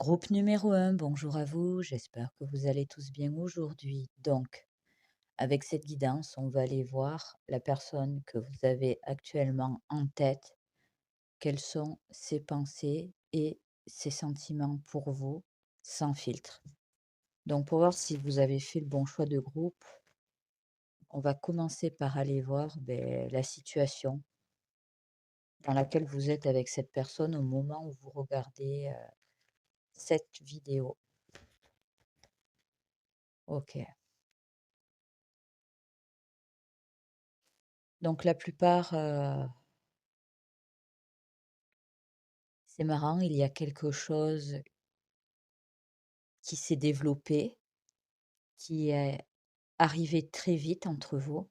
Groupe numéro un, bonjour à vous, j'espère que vous allez tous bien aujourd'hui. Donc, avec cette guidance, on va aller voir la personne que vous avez actuellement en tête, quelles sont ses pensées et ses sentiments pour vous, sans filtre. Donc, pour voir si vous avez fait le bon choix de groupe, on va commencer par aller voir la situation dans laquelle vous êtes avec cette personne au moment où vous regardez cette vidéo. Ok. Donc la plupart, c'est marrant, il y a quelque chose qui s'est développé, qui est arrivé très vite entre vous.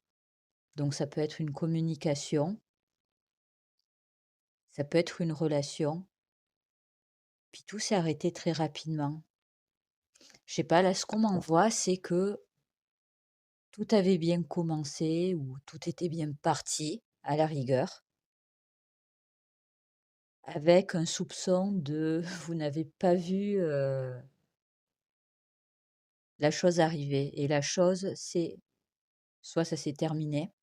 Donc ça peut être une communication, ça peut être une relation, puis tout s'est arrêté très rapidement. Je sais pas, là, ce qu'on m'envoie, c'est que tout avait bien commencé ou tout était bien parti, à la rigueur, avec un soupçon de vous n'avez pas vu la chose arriver. Et la chose, c'est soit ça s'est terminé,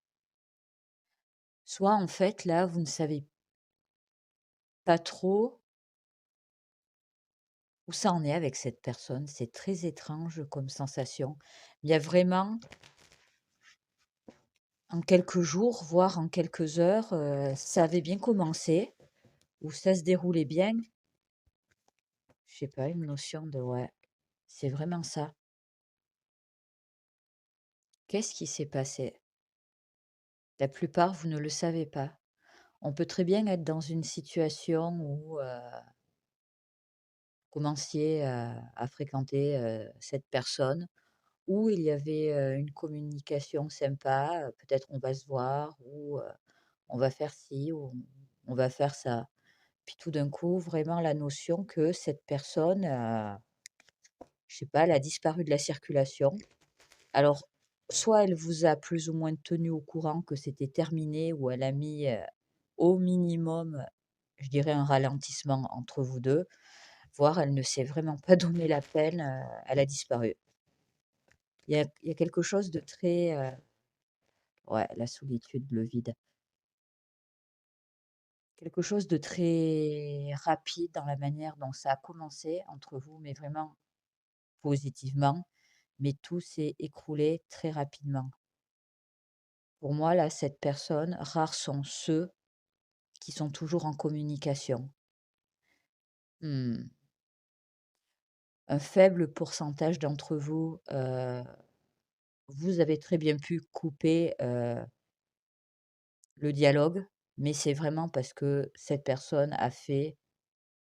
soit en fait, là, vous ne savez pas trop où ça en est avec cette personne. C'est très étrange comme sensation. Il y a vraiment, en quelques jours, voire en quelques heures, ça avait bien commencé, ou ça se déroulait bien. Je sais pas, une notion de ouais, c'est vraiment ça. Qu'est-ce qui s'est passé? La plupart, vous ne le savez pas. On peut très bien être dans une situation où vous commenciez à fréquenter cette personne, où il y avait une communication sympa, peut-être on va se voir, ou on va faire ci ou on va faire ça. Puis tout d'un coup, vraiment la notion que cette personne, je sais pas, elle a disparu de la circulation. Alors, soit elle vous a plus ou moins tenu au courant que c'était terminé ou elle a mis, au minimum, je dirais un ralentissement entre vous 2, voire elle ne s'est vraiment pas donné la peine, elle a disparu. Il y a quelque chose de très, ouais, la solitude, le vide. Quelque chose de très rapide dans la manière dont ça a commencé entre vous, mais vraiment positivement, mais tout s'est écroulé très rapidement. Pour moi, là, cette personne, rares sont ceux qui sont toujours en communication. Mmh, un faible pourcentage d'entre vous, vous avez très bien pu couper, le dialogue, mais c'est vraiment parce que cette personne a fait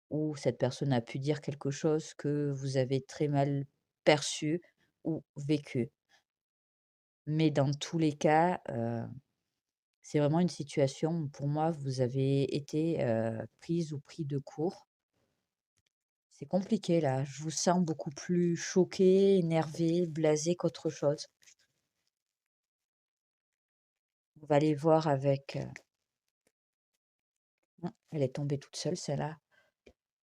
ou cette personne a pu dire quelque chose que vous avez très mal perçu ou vécu. Mais dans tous les cas, c'est vraiment une situation où pour moi vous avez été, prise ou pris de court. C'est compliqué là, je vous sens beaucoup plus choqué, énervé, blasé qu'autre chose. On va aller voir avec, elle est tombée toute seule celle-là.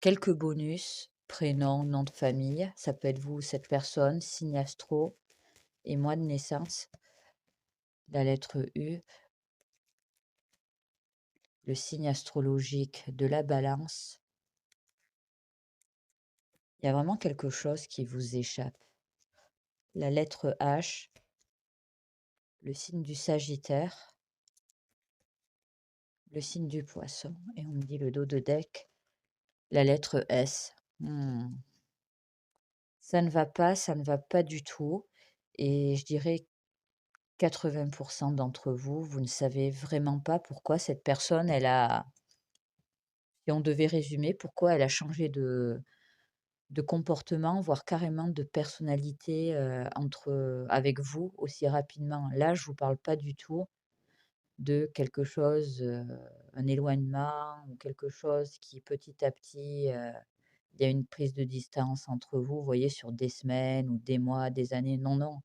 Quelques bonus, prénom, nom de famille, ça peut être vous ou cette personne, signe astro et mois de naissance. La lettre U, le signe astrologique de la Balance. Il y a vraiment quelque chose qui vous échappe. La lettre H, le signe du Sagittaire, le signe du Poisson et on me dit le dos de deck, la lettre S. Mmh. Ça ne va pas, ça ne va pas du tout et je dirais 80 d'entre vous, vous ne savez vraiment pas pourquoi cette personne, elle a si on devait résumer, pourquoi elle a changé de comportement, voire carrément de personnalité, avec vous aussi rapidement. Là, je vous parle pas du tout de quelque chose, un éloignement ou quelque chose qui petit à petit, il y a une prise de distance entre vous, vous voyez, sur des semaines ou des mois, des années. Non, non.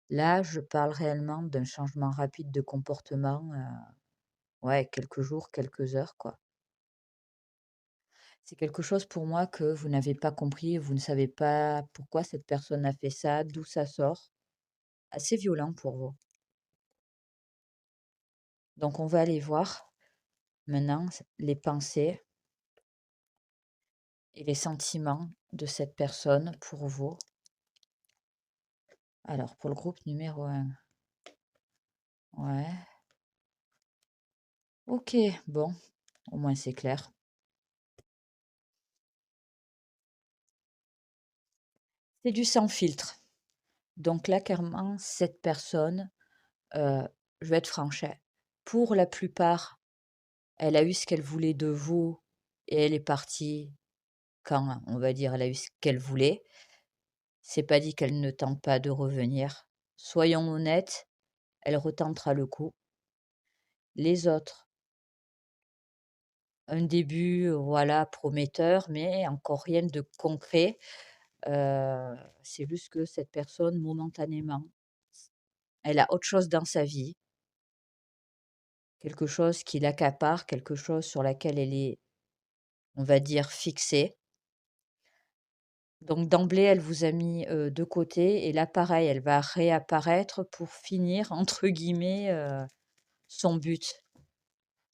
Là, je parle réellement d'un changement rapide de comportement, ouais, quelques jours, quelques heures, quoi. C'est quelque chose pour moi que vous n'avez pas compris, vous ne savez pas pourquoi cette personne a fait ça, d'où ça sort. Assez violent pour vous. Donc on va aller voir maintenant les pensées et les sentiments de cette personne pour vous. Alors pour le groupe numéro un, ouais, OK, bon, au moins c'est clair. C'est du sans filtre. Donc là, clairement, cette personne, heu, je vais être franche, hein, pour la plupart, elle a eu ce qu'elle voulait de vous et elle est partie quand, on va dire, elle a eu ce qu'elle voulait. C'est pas dit qu'elle ne tente pas de revenir. Soyons honnêtes, elle retentera le coup. Les autres, un début, voilà, prometteur, mais encore rien de concret. C'est juste que cette personne, momentanément, elle a autre chose dans sa vie, quelque chose qui l'accapare, quelque chose sur laquelle elle est, on va dire, fixée. Donc d'emblée, elle vous a mis, de côté et là, pareil, elle va réapparaître pour finir, entre guillemets, son but.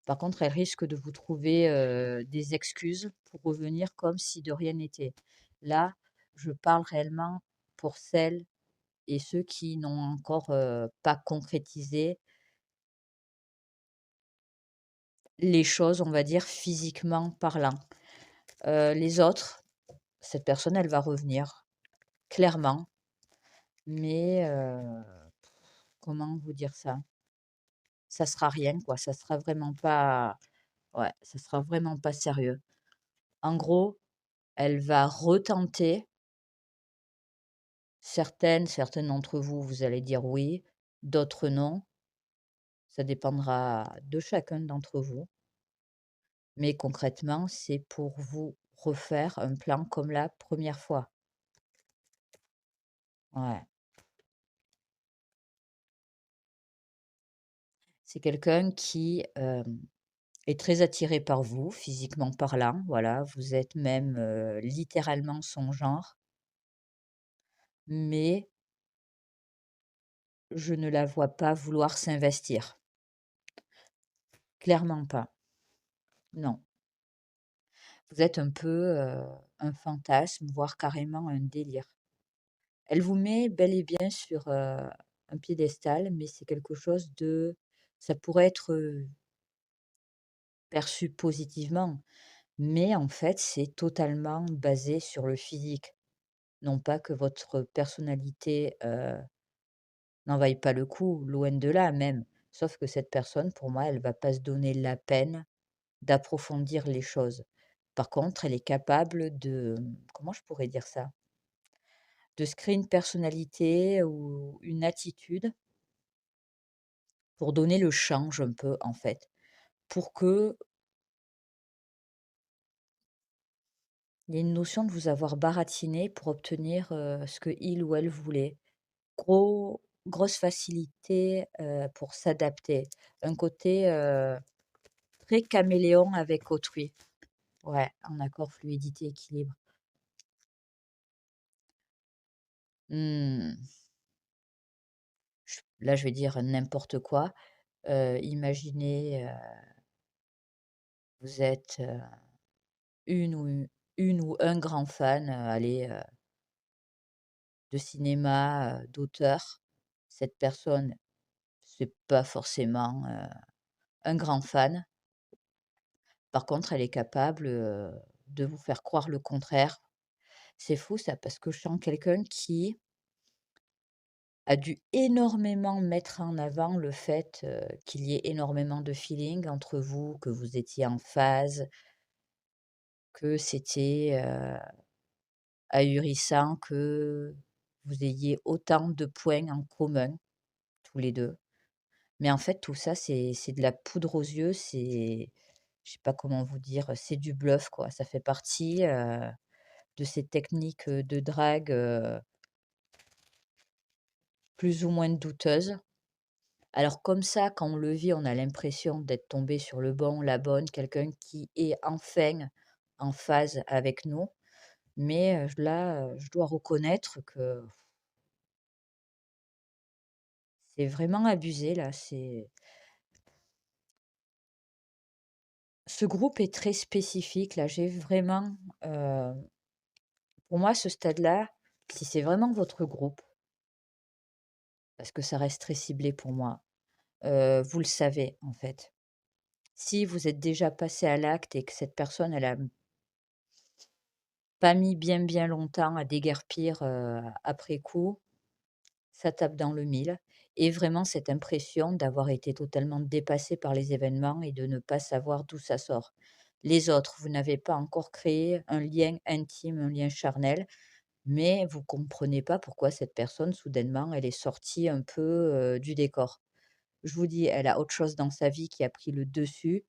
Par contre, elle risque de vous trouver, des excuses pour revenir comme si de rien n'était. Là, je parle réellement pour celles et ceux qui n'ont encore, pas concrétisé les choses, on va dire, physiquement parlant. Les autres, cette personne, elle va revenir, clairement, mais comment vous dire ça? Ça sera rien, quoi, ça sera vraiment pas, ouais, ça sera vraiment pas sérieux. En gros, elle va retenter. Certaines d'entre vous, vous allez dire oui, d'autres non. Ça dépendra de chacun d'entre vous. Mais concrètement, c'est pour vous refaire un plan comme la première fois. Ouais. C'est quelqu'un qui est très attiré par vous, physiquement parlant. Voilà, vous êtes même littéralement son genre. Mais je ne la vois pas vouloir s'investir. Clairement pas. Non. Vous êtes un peu un fantasme, voire carrément un délire. Elle vous met bel et bien sur, un piédestal, mais c'est quelque chose de, ça pourrait être, perçu positivement, mais en fait, c'est totalement basé sur le physique. Non pas que votre personnalité, n'en vaille pas le coup, loin de là même. Sauf que cette personne, pour moi, elle va pas se donner la peine d'approfondir les choses. Par contre, elle est capable de, comment je pourrais dire ça? De se créer une personnalité ou une attitude pour donner le change un peu, en fait. Pour qu'il y ait une notion de vous avoir baratiné pour obtenir, ce que il ou elle voulait. Grosse facilité, pour s'adapter. Un côté, très caméléon avec autrui. Ouais, en accord, fluidité, équilibre. Mmh, là, je vais dire n'importe quoi. Imaginez, vous êtes, une ou une ou un grand fan, allez, de cinéma, d'auteur. Cette personne, c'est pas forcément, un grand fan. Par contre, elle est capable, de vous faire croire le contraire. C'est fou ça, parce que je sens quelqu'un qui a dû énormément mettre en avant le fait, qu'il y ait énormément de feeling entre vous, que vous étiez en phase, que c'était, ahurissant que vous ayez autant de points en commun, tous les 2. Mais en fait, tout ça, c'est de la poudre aux yeux, c'est, je sais pas comment vous dire, c'est du bluff, quoi. Ça fait partie, de ces techniques, de drague, plus ou moins douteuses. Alors comme ça, quand on le vit, on a l'impression d'être tombé sur le bon, la bonne, quelqu'un qui est enfin en phase avec nous. Mais là, je dois reconnaître que c'est vraiment abusé là, ce groupe est très spécifique là, j'ai vraiment, heu, pour moi, ce stade-là, si c'est vraiment votre groupe, parce que ça reste très ciblé pour moi, vous le savez, en fait. Si vous êtes déjà passé à l'acte et que cette personne, elle a pas mis bien, bien longtemps à déguerpir, après coup, ça tape dans le mille et vraiment cette impression d'avoir été totalement dépassé par les événements et de ne pas savoir d'où ça sort. Les autres, vous n'avez pas encore créé un lien intime, un lien charnel, mais vous comprenez pas pourquoi cette personne, soudainement, elle est sortie un peu, du décor. Je vous dis, elle a autre chose dans sa vie qui a pris le dessus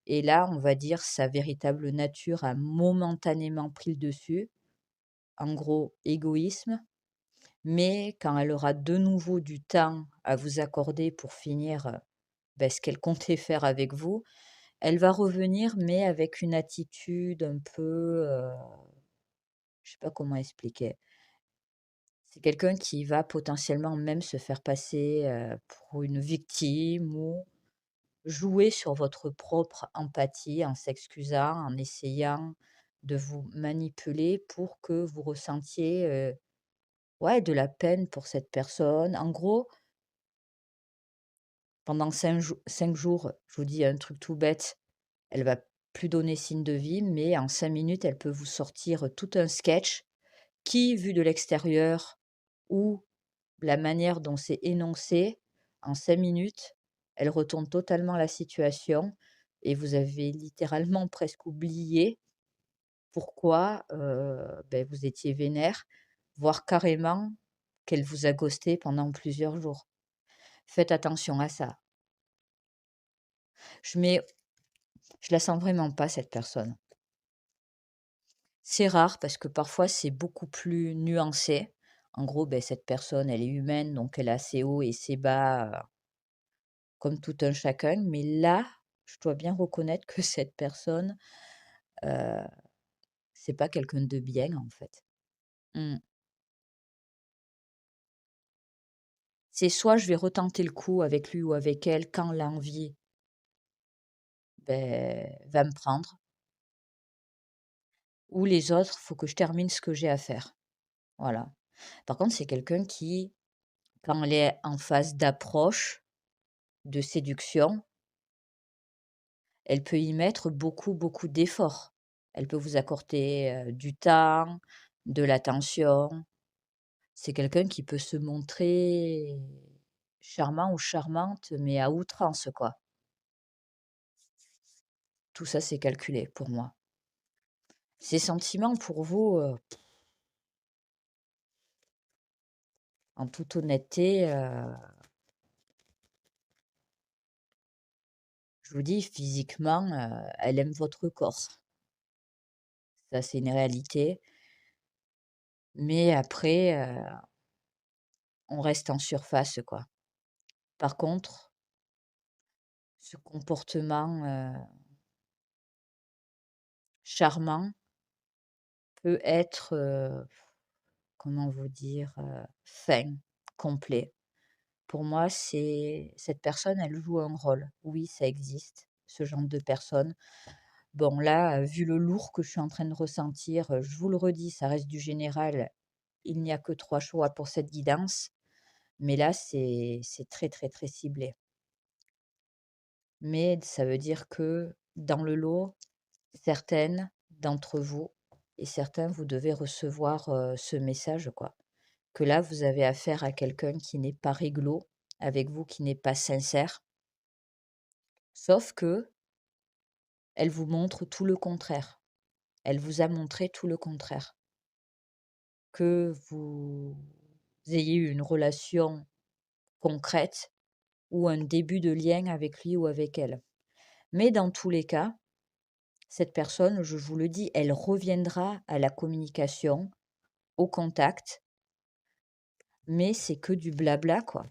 et là, on va dire, sa véritable nature a momentanément pris le dessus. En gros, égoïsme, mais quand elle aura de nouveau du temps à vous accorder pour finir, ce qu'elle comptait faire avec vous, elle va revenir, mais avec une attitude un peu, je sais pas comment expliquer. C'est quelqu'un qui va potentiellement même se faire passer, pour une victime ou jouer sur votre propre empathie en s'excusant, en essayant de vous manipuler pour que vous ressentiez, ouais, de la peine pour cette personne. En gros, pendant 5 jours, je vous dis un truc tout bête, elle va plus donner signe de vie, mais en 5 minutes, elle peut vous sortir tout un sketch qui, vu de l'extérieur ou la manière dont c'est énoncé, en 5 minutes, elle retourne totalement la situation et vous avez littéralement presque oublié pourquoi, vous étiez vénère, voire carrément qu'elle vous a ghosté pendant plusieurs jours. Faites attention à ça. Je mets je la sens vraiment pas cette personne. C'est rare parce que parfois c'est beaucoup plus nuancé. En gros, cette personne, elle est humaine, donc elle a ses hauts et ses bas, comme tout un chacun. Mais là, je dois bien reconnaître que cette personne, heu, c'est pas quelqu'un de bien, en fait. Mmh. C'est soit je vais retenter le coup avec lui ou avec elle quand l'envie, va me prendre, ou les autres, faut que je termine ce que j'ai à faire. Voilà. Par contre, c'est quelqu'un qui, quand elle est en phase d'approche, de séduction, elle peut y mettre beaucoup, beaucoup d'efforts. Elle peut vous accorder, du temps, de l'attention. C'est quelqu'un qui peut se montrer charmant ou charmante, mais à outrance, quoi. Tout ça, c'est calculé pour moi. Ces sentiments pour vous, en toute honnêteté, je vous dis physiquement, elle aime votre corps. Ça, c'est une réalité. Mais après, on reste en surface, quoi. Par contre, ce comportement, charmant peut être, comment vous dire? Fin, complet. Pour moi, c'est cette personne, elle joue un rôle. Oui, ça existe, ce genre de personne. Bon là, vu le lourd que je suis en train de ressentir, je vous le redis, ça reste du général. Il n'y a que 3 choix pour cette guidance, mais là, c'est très, très, très ciblé. Mais ça veut dire que dans le lot, certaines d'entre vous et certains, vous devez recevoir, ce message, quoi. Que là, vous avez affaire à quelqu'un qui n'est pas réglo avec vous, qui n'est pas sincère. Sauf que elle vous montre tout le contraire. Elle vous a montré tout le contraire. Que vous ayez eu une relation concrète ou un début de lien avec lui ou avec elle. Mais dans tous les cas, cette personne, je vous le dis, elle reviendra à la communication, au contact, mais c'est que du blabla, quoi.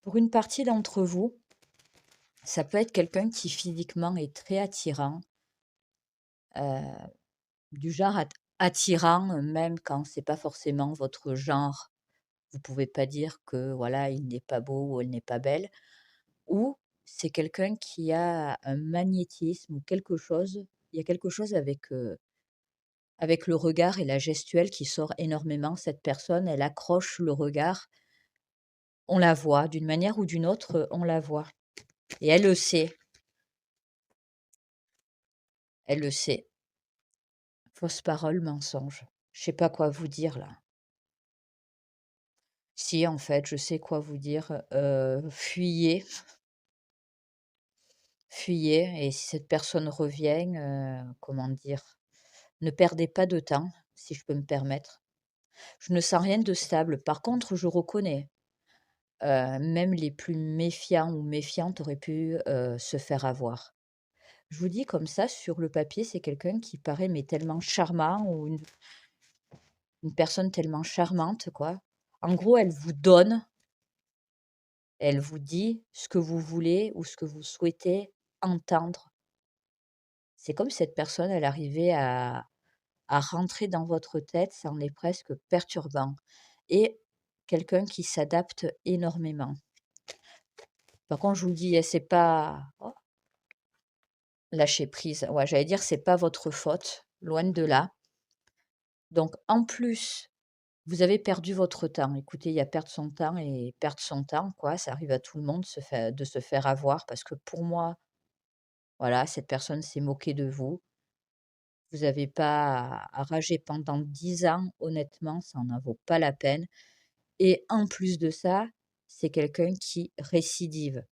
Pour une partie d'entre vous, Ça peut être quelqu'un qui physiquement est très attirant, du genre attirant, même quand c'est pas forcément votre genre. Vous pouvez pas dire que voilà, il n'est pas beau ou elle n'est pas belle. Ou c'est quelqu'un qui a un magnétisme ou quelque chose, il y a quelque chose avec le regard et la gestuelle qui sort énormément. Cette personne, elle accroche le regard, on la voit d'une manière ou d'une autre, on la voit et elle le sait, elle le sait. Fausse parole, mensonge. Je sais pas quoi vous dire là. Si, en fait, je sais quoi vous dire, fuyez, fuyez et si cette personne revient, comment dire? Ne perdez pas de temps, si je peux me permettre. Je ne sens rien de stable. Par contre, je reconnais, même les plus méfiants ou méfiantes auraient pu, se faire avoir. Je vous dis comme ça, sur le papier, c'est quelqu'un qui paraît mais tellement charmant ou une personne tellement charmante, quoi. En gros, elle vous dit ce que vous voulez ou ce que vous souhaitez entendre. C'est comme si cette personne, elle arrivait à rentrer dans votre tête, ça en est presque perturbant et quelqu'un qui s'adapte énormément. Par contre, je vous le dis, c'est pas oh, lâcher prise. Ouais, j'allais dire, c'est pas votre faute, loin de là. Donc, en plus, vous avez perdu votre temps. Écoutez, il y a perdre son temps et perdre son temps, quoi. Ça arrive à tout le monde de se faire avoir parce que pour moi, voilà, cette personne s'est moquée de vous. Vous n'avez pas à rager pendant 10 ans, honnêtement, ça n'en vaut pas la peine. Et en plus de ça, c'est quelqu'un qui récidive.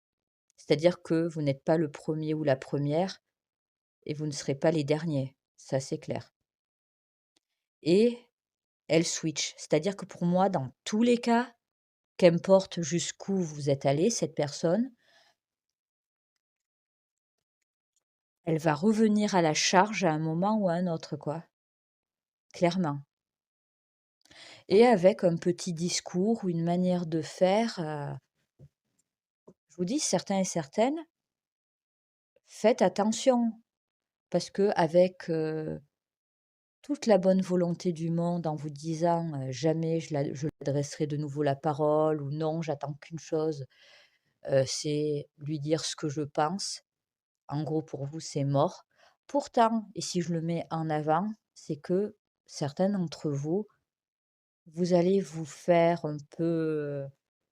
C'est-à-dire que vous n'êtes pas le premier ou la première et vous ne serez pas les derniers. Ça, c'est clair. Et elle switch. C'est-à-dire que pour moi, dans tous les cas, qu'importe jusqu'où vous êtes allé, cette personne, elle va revenir à la charge à un moment ou à un autre, quoi. Clairement. Et avec un petit discours ou une manière de faire, je vous dis, certains et certaines, faites attention. Parce que avec toute la bonne volonté du monde en vous disant jamais je l'adresserai de nouveau la parole ou non, j'attends qu'une chose, c'est lui dire ce que je pense. En gros, pour vous, c'est mort. Pourtant, et si je le mets en avant, c'est que certains d'entre vous, vous allez vous faire un peu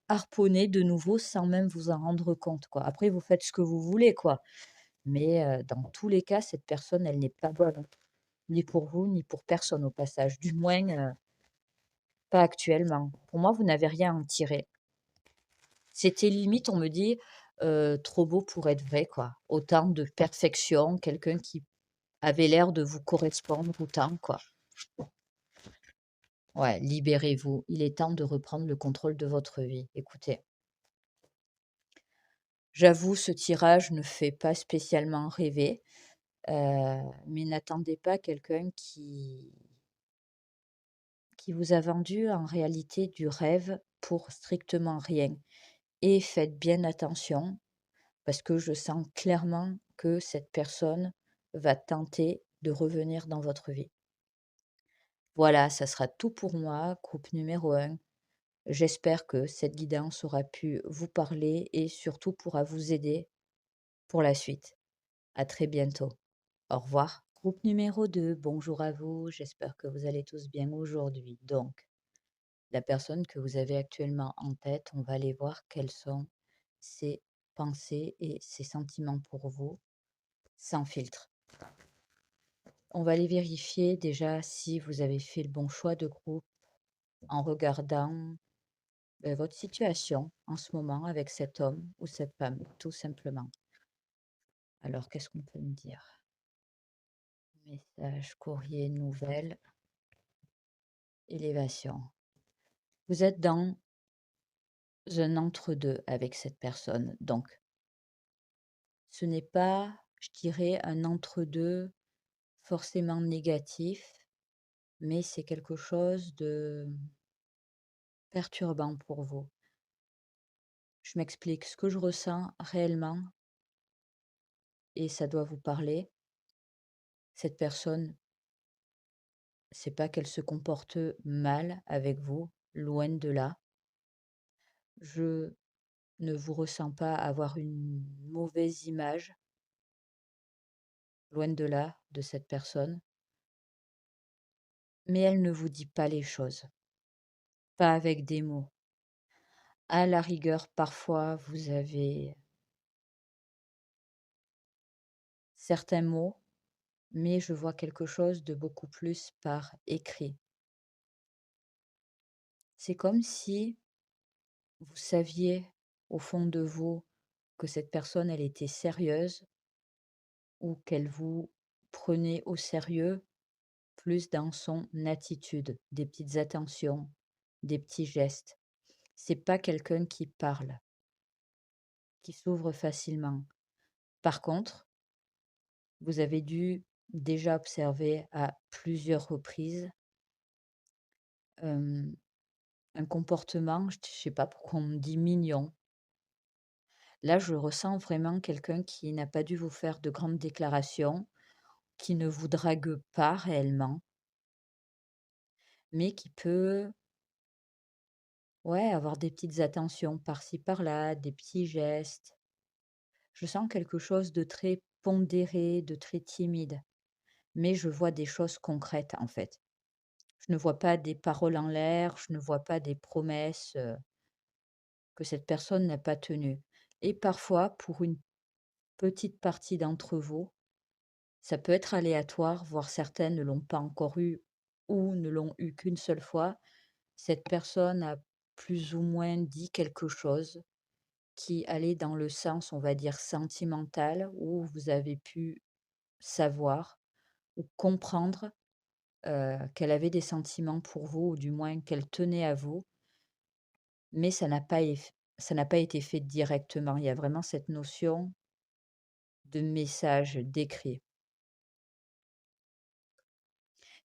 harponner de nouveau sans même vous en rendre compte, quoi. Après, vous faites ce que vous voulez, quoi. Mais dans tous les cas, cette personne, elle n'est pas bonne. Ni pour vous, ni pour personne au passage. Du moins, pas actuellement. Pour moi, vous n'avez rien à en tirer. C'était limite, on me dit, trop beau pour être vrai, quoi. Autant de perfection, quelqu'un qui avait l'air de vous correspondre autant, quoi. Ouais, libérez-vous. Il est temps de reprendre le contrôle de votre vie. Écoutez, j'avoue, ce tirage ne fait pas spécialement rêver, mais n'attendez pas quelqu'un qui vous a vendu en réalité du rêve pour strictement rien. Et faites bien attention parce que je sens clairement que cette personne va tenter de revenir dans votre vie. Voilà, ça sera tout pour moi, groupe numéro 1. J'espère que cette guidance aura pu vous parler et surtout pourra vous aider pour la suite. À très bientôt. Au revoir. Groupe numéro 2, bonjour à vous. J'espère que vous allez tous bien aujourd'hui. Donc, la personne que vous avez actuellement en tête, on va aller voir quelles sont ses pensées et ses sentiments pour vous, sans filtre. On va aller vérifier déjà si vous avez fait le bon choix de groupe en regardant votre situation en ce moment avec cet homme ou cette femme, tout simplement. Alors, qu'est-ce qu'on peut me dire? Message, courrier, nouvelles, élévation. Vous êtes dans un entre-deux avec cette personne. Donc, ce n'est pas, je dirais, un entre-deux forcément négatif, mais c'est quelque chose de perturbant pour vous. Je m'explique, ce que je ressens réellement, et ça doit vous parler. Cette personne, c'est pas qu'elle se comporte mal avec vous, loin de là. Je ne vous ressens pas avoir une mauvaise image, loin de là, de cette personne, mais elle ne vous dit pas les choses, pas avec des mots. À la rigueur, parfois, vous avez certains mots, mais je vois quelque chose de beaucoup plus par écrit. C'est comme si vous saviez au fond de vous que cette personne, elle était sérieuse ou qu'elle vous prenait au sérieux plus dans son attitude, des petites attentions, des petits gestes. C'est pas quelqu'un qui parle, qui s'ouvre facilement. Par contre, vous avez dû déjà observer à plusieurs reprises, hem, un comportement, je sais pas pourquoi on me dit mignon. Là, je ressens vraiment quelqu'un qui n'a pas dû vous faire de grandes déclarations, qui ne vous drague pas réellement, mais qui peut, ouais, avoir des petites attentions par-ci par-là, des petits gestes. Je sens quelque chose de très pondéré, de très timide, mais je vois des choses concrètes, en fait. Je ne vois pas des paroles en l'air, je ne vois pas des promesses, que cette personne n'a pas tenues, et parfois, pour une petite partie d'entre vous, ça peut être aléatoire, voire certaines ne l'ont pas encore eu ou ne l'ont eu qu'une seule fois. Cette personne a plus ou moins dit quelque chose qui allait dans le sens, on va dire, sentimental, où vous avez pu savoir ou comprendre, qu'elle avait des sentiments pour vous ou du moins qu'elle tenait à vous, mais ça n'a pas été fait directement. Il y a vraiment cette notion de message, d'écrit.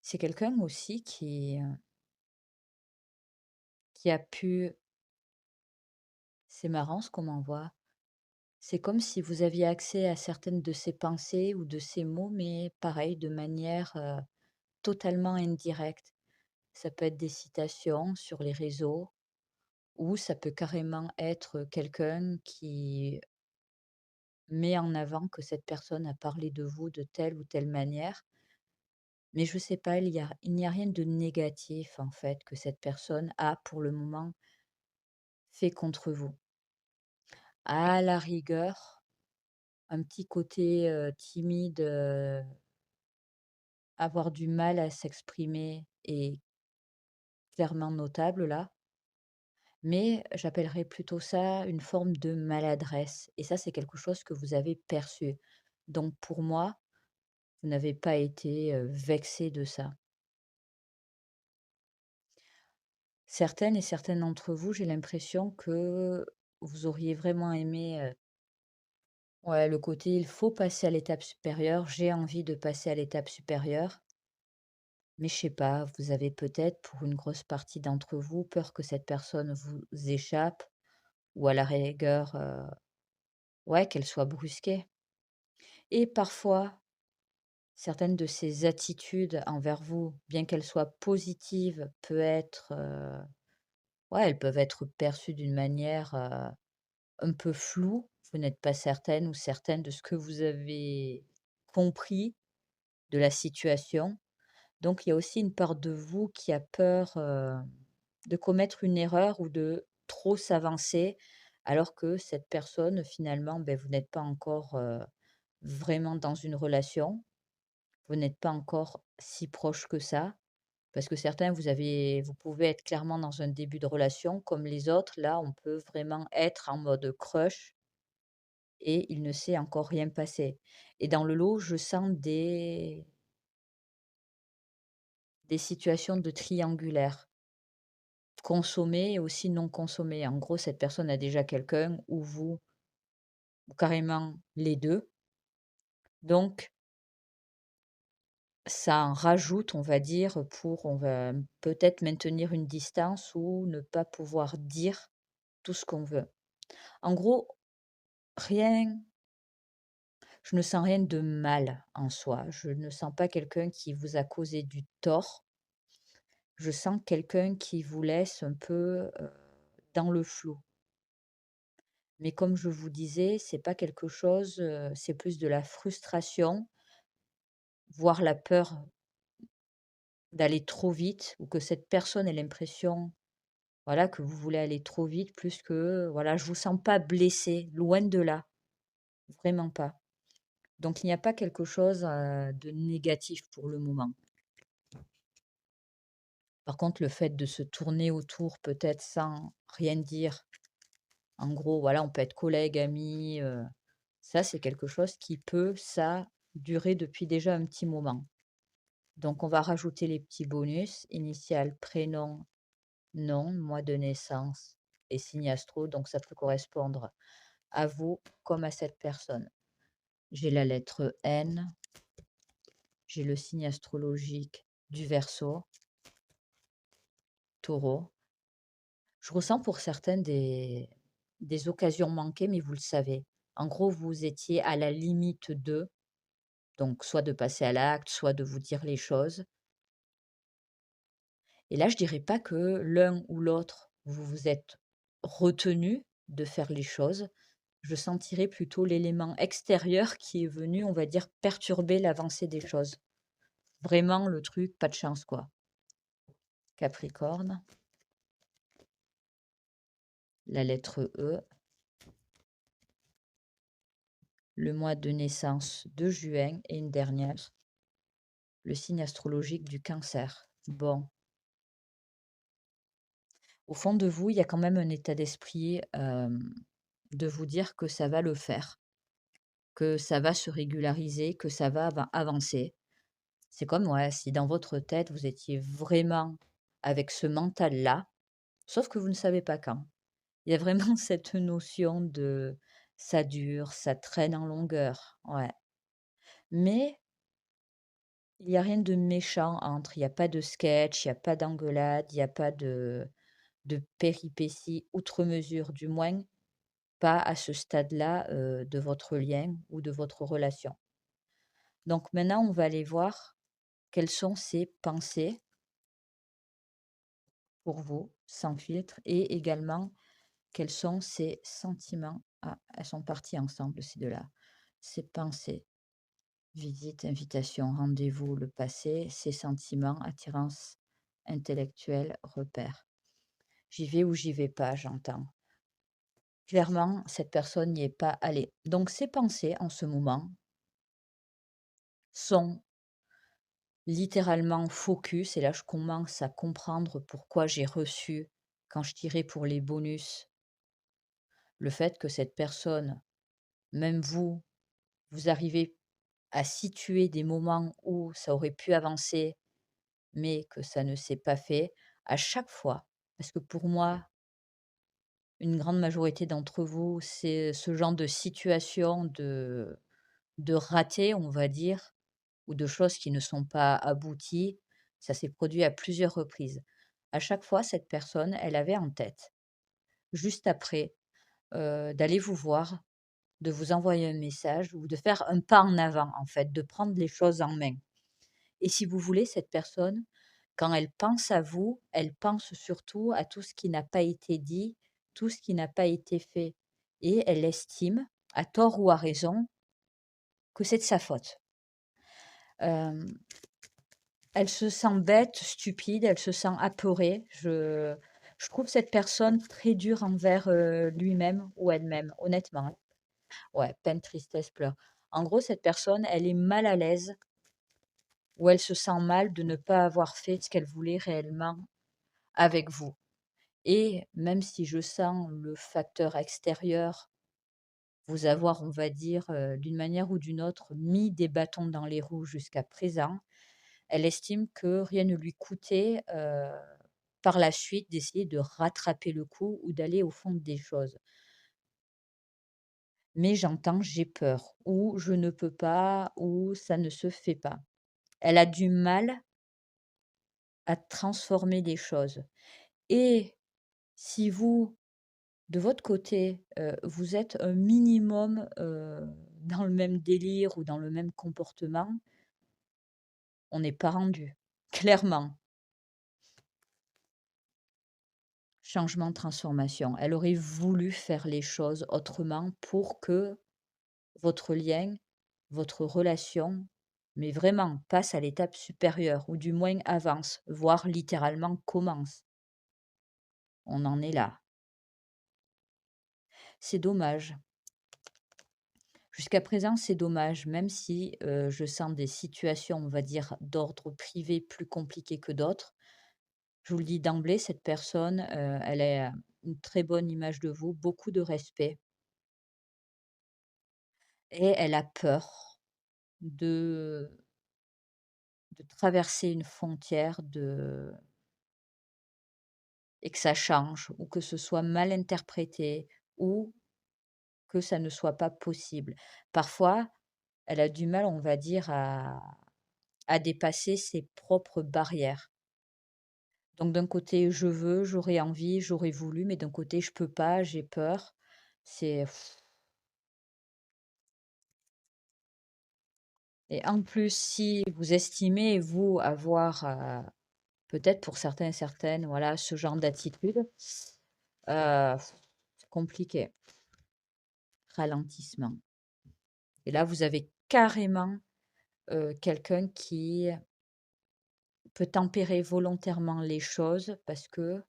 C'est quelqu'un aussi qui a pu, c'est marrant ce qu'on m'envoie. C'est comme si vous aviez accès à certaines de ses pensées ou de ses mots, mais pareil, de manière, totalement indirecte. Ça peut être des citations sur les réseaux ou ça peut carrément être quelqu'un qui met en avant que cette personne a parlé de vous de telle ou telle manière. Mais je sais pas, il n'y a rien de négatif, en fait, que cette personne a, pour le moment, fait contre vous. À la rigueur, un petit côté, timide, avoir du mal à s'exprimer est clairement notable là, mais j'appellerais plutôt ça une forme de maladresse et ça, c'est quelque chose que vous avez perçu. Donc pour moi, vous n'avez pas été, vexé de ça. Certaines et certains d'entre vous, j'ai l'impression que vous auriez vraiment aimé, ouais, le côté: «Il faut passer à l'étape supérieure, j'ai envie de passer à l'étape supérieure». Mais je sais pas, vous avez peut-être, pour une grosse partie d'entre vous, peur que cette personne vous échappe ou à la rigueur, ouais, qu'elle soit brusquée. Et parfois, certaines de ses attitudes envers vous, bien qu'elles soient positives, peut être, ouais, elles peuvent être perçues d'une manière, un peu floue. Vous n'êtes pas certaine ou certaine de ce que vous avez compris de la situation. Donc il y a aussi une part de vous qui a peur, de commettre une erreur ou de trop s'avancer, alors que cette personne finalement, beh, vous n'êtes pas encore, vraiment dans une relation. Vous n'êtes pas encore si proche que ça. Parce que certains, vous pouvez être clairement dans un début de relation, comme les autres, là, on peut vraiment être en mode crush et il ne s'est encore rien passé. Et dans le lot, je sens des situations de triangulaire. Consommé et aussi non consommé. En gros, cette personne a déjà quelqu'un ou vous ou carrément les 2. Donc ça en rajoute, on va dire, pour on va peut-être maintenir une distance ou ne pas pouvoir dire tout ce qu'on veut. En gros, rien Je ne sens rien de mal en soi. Je ne sens pas quelqu'un qui vous a causé du tort. Je sens quelqu'un qui vous laisse un peu, dans le flou. Mais comme je vous disais, c'est pas quelque chose, c'est plus de la frustration, voire la peur d'aller trop vite ou que cette personne ait l'impression, voilà, que vous voulez aller trop vite plus que, voilà, je vous sens pas blessé, loin de là, vraiment pas. Donc il n'y a pas quelque chose, de négatif pour le moment. Par contre, le fait de se tourner autour peut-être sans rien dire, en gros, voilà, on peut être collègue, ami, ça c'est quelque chose qui peut, ça, durer depuis déjà un petit moment. Donc on va rajouter les petits bonus, initiales, prénom, nom, mois de naissance et signe astro, donc ça peut correspondre à vous comme à cette personne. J'ai la lettre N, j'ai le signe astrologique du Verseau, Taureau. Je ressens pour certaines des occasions manquées, mais vous le savez. En gros, vous étiez à la limite de, donc soit de passer à l'acte, soit de vous dire les choses. Et là, je dirais pas que l'un ou l'autre, vous vous êtes retenu de faire les choses. Je sentirais plutôt l'élément extérieur qui est venu, on va dire, perturber l'avancée des choses. Vraiment le truc, pas de chance, quoi. Capricorne, la lettre E, le mois de naissance de juin et une dernière, le signe astrologique du Cancer. Bon, au fond de vous, il y a quand même un état d'esprit de vous dire que ça va le faire, que ça va se régulariser, que ça va avancer. C'est comme, ouais, si dans votre tête, vous étiez vraiment avec ce mental-là, sauf que vous ne savez pas quand. Il y a vraiment cette notion de ça dure, ça traîne en longueur, ouais. Mais il y a rien de méchant entre, il y a pas de sketch, il y a pas d'engueulade, il y a pas de péripéties outre mesure, du moins pas à ce stade-là, de votre lien ou de votre relation. Donc maintenant, on va aller voir quelles sont ces pensées pour vous, sans filtre, et également quels sont ces sentiments. Ah, elles sont parties ensemble, ces deux-là. Ces pensées, visite, invitation, rendez-vous, le passé, ces sentiments, attirance intellectuelle, repère. J'y vais ou j'y vais pas, j'entends. Clairement, cette personne n'y est pas allée. Donc ces pensées, en ce moment, sont littéralement focus, et là je commence à comprendre pourquoi j'ai reçu, quand je tirais pour les bonus, le fait que cette personne, même vous, vous arrivez à situer des moments où ça aurait pu avancer, mais que ça ne s'est pas fait, à chaque fois. Parce que pour moi, une grande majorité d'entre vous, c'est ce genre de situation de raté, on va dire, ou de choses qui ne sont pas abouties. Ça s'est produit à plusieurs reprises. À chaque fois, cette personne, elle avait en tête, juste après, d'aller vous voir, de vous envoyer un message ou de faire un pas en avant, en fait, de prendre les choses en main. Et si vous voulez, cette personne, quand elle pense à vous, elle pense surtout à tout ce qui n'a pas été dit, tout ce qui n'a pas été fait. Et elle estime, à tort ou à raison, que c'est de sa faute. Hem, Elle se sent bête, stupide, elle se sent apeurée. Je trouve cette personne très dure envers, lui-même ou elle-même, honnêtement, hein. Ouais, peine, tristesse, pleurs. En gros, cette personne, elle est mal à l'aise ou elle se sent mal de ne pas avoir fait ce qu'elle voulait réellement avec vous. Et même si je sens le facteur extérieur vous avoir, on va dire, d'une manière ou d'une autre, mis des bâtons dans les roues jusqu'à présent, elle estime que rien ne lui coûtait, par la suite d'essayer de rattraper le coup ou d'aller au fond des choses. Mais j'entends: «J'ai peur» ou «Je ne peux pas» ou «Ça ne se fait pas». Elle a du mal à transformer des choses. Et si vous, de votre côté, vous êtes un minimum, dans le même délire ou dans le même comportement, on n'est pas rendu. Clairement. Changement, transformation. Elle aurait voulu faire les choses autrement pour que votre lien, votre relation, mais vraiment passe à l'étape supérieure ou du moins avance, voire littéralement commence. On en est là. C'est dommage. Jusqu'à présent, c'est dommage, même si, je sens des situations, on va dire, d'ordre privé plus compliquées que d'autres. Je vous le dis d'emblée, cette personne, elle a une très bonne image de vous, beaucoup de respect et elle a peur de traverser une frontière et que ça change ou que ce soit mal interprété ou que ça ne soit pas possible. Parfois, elle a du mal, on va dire, à dépasser ses propres barrières. Donc d'un côté, je veux, j'aurais envie, j'aurais voulu, mais d'un côté, je peux pas, j'ai peur. C'est et en plus, si vous estimez, vous, avoir, peut-être pour certains et certaines, voilà, ce genre d'attitude, c'est compliqué. Ralentissement et là, vous avez carrément, quelqu'un qui peut tempérer volontairement les choses parce que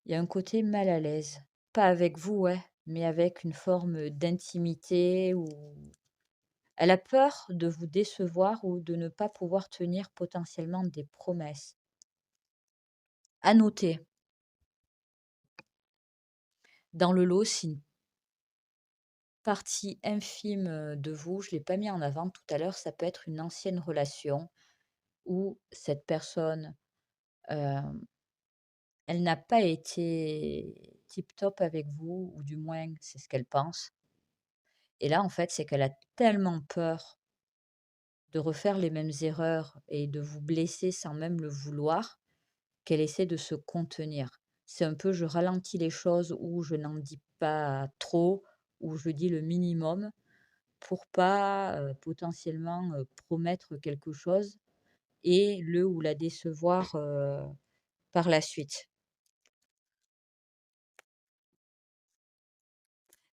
il y a un côté mal à l'aise. Pas avec vous, ouais, mais avec une forme d'intimité ou elle a peur de vous décevoir ou de ne pas pouvoir tenir potentiellement des promesses. À noter, dans le lot, c'est une partie infime, de vous, je ne l'ai pas mis en avant tout à l'heure, ça peut être une ancienne relation où cette personne, hem, elle n'a pas été tip top avec vous ou du moins c'est ce qu'elle pense et là, en fait, c'est qu'elle a tellement peur de refaire les mêmes erreurs et de vous blesser sans même le vouloir, qu'elle essaie de se contenir. C'est un peu je ralentis les choses ou je n'en dis pas trop ou je dis le minimum pour pas, potentiellement, promettre quelque chose et le ou la décevoir, par la suite.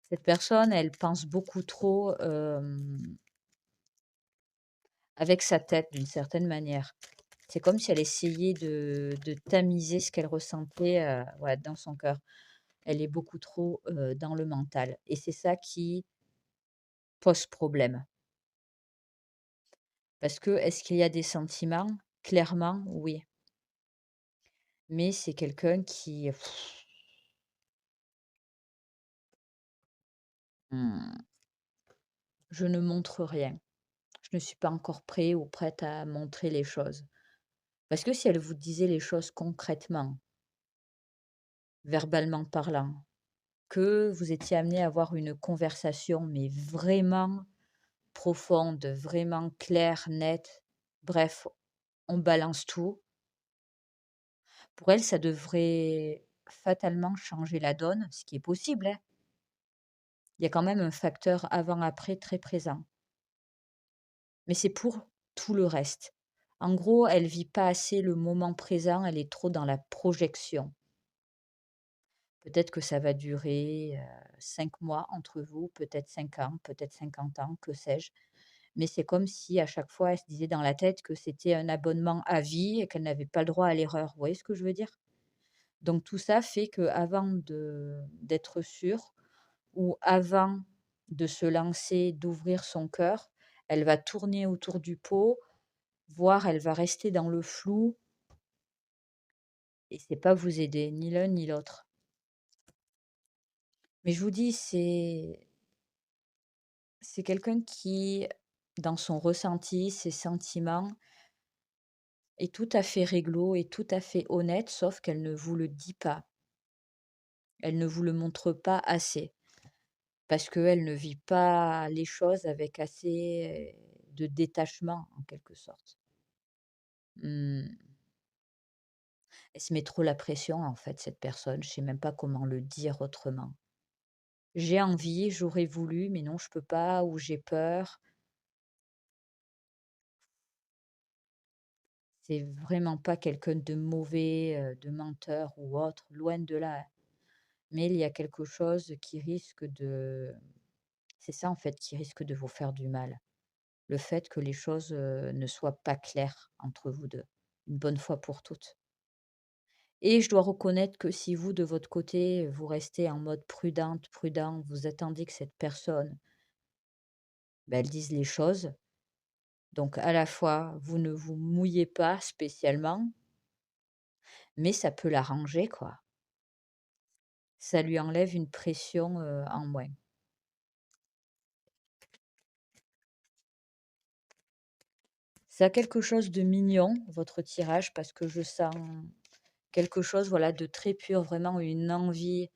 Cette personne, elle pense beaucoup trop, avec sa tête d'une certaine manière. C'est comme si elle essayait de tamiser ce qu'elle ressentait, ouais, dans son cœur. Elle est beaucoup trop, dans le mental et c'est ça qui pose problème. Parce que est-ce qu'il y a des sentiments? Clairement, oui. Mais c'est quelqu'un qui, mmh, je ne montre rien. Je ne suis pas encore prêt ou prête à montrer les choses. Parce que si elle vous disait les choses concrètement, verbalement parlant, que vous étiez amené à avoir une conversation, mais vraiment profonde, vraiment claire, nette, bref, on balance tout. Pour elle, ça devrait fatalement changer la donne, ce qui est possible, hein. Il y a quand même un facteur avant-après très présent. Mais c'est pour tout le reste. En gros, elle vit pas assez le moment présent, elle est trop dans la projection. Peut-être que ça va durer, 5 mois entre vous, peut-être 5 ans, peut-être 50 ans, que sais-je. Mais c'est comme si à chaque fois, elle se disait dans la tête que c'était un abonnement à vie et qu'elle n'avait pas le droit à l'erreur. Vous voyez ce que je veux dire? Donc tout ça fait qu'avant d'être sûre ou avant de se lancer, d'ouvrir son cœur, elle va tourner autour du pot, voire elle va rester dans le flou et c'est pas vous aider, ni l'un ni l'autre. Mais je vous dis, c'est quelqu'un qui, dans son ressenti, ses sentiments, est tout à fait réglo et tout à fait honnête, sauf qu'elle ne vous le dit pas. Elle ne vous le montre pas assez. Parce qu'elle ne vit pas les choses avec assez de détachement, en quelque sorte. Mmh. Elle se met trop la pression, en fait, cette personne. Je sais même pas comment le dire autrement. J'ai envie, j'aurais voulu, mais non, je peux pas ou j'ai peur. C'est vraiment pas quelqu'un de mauvais, de menteur ou autre, loin de là. Mais il y a quelque chose qui risque de c'est ça, en fait, qui risque de vous faire du mal. Le fait que les choses, ne soient pas claires entre vous 2, une bonne fois pour toutes. Et je dois reconnaître que si vous, de votre côté, vous restez en mode prudente, prudent, vous attendez que cette personne, bah, elle dise les choses. Donc à la fois, vous ne vous mouillez pas spécialement, mais ça peut l'arranger, quoi. Ça lui enlève une pression, en moins. Ça a quelque chose de mignon, votre tirage, parce que je sens quelque chose, voilà, de très pur, vraiment une envie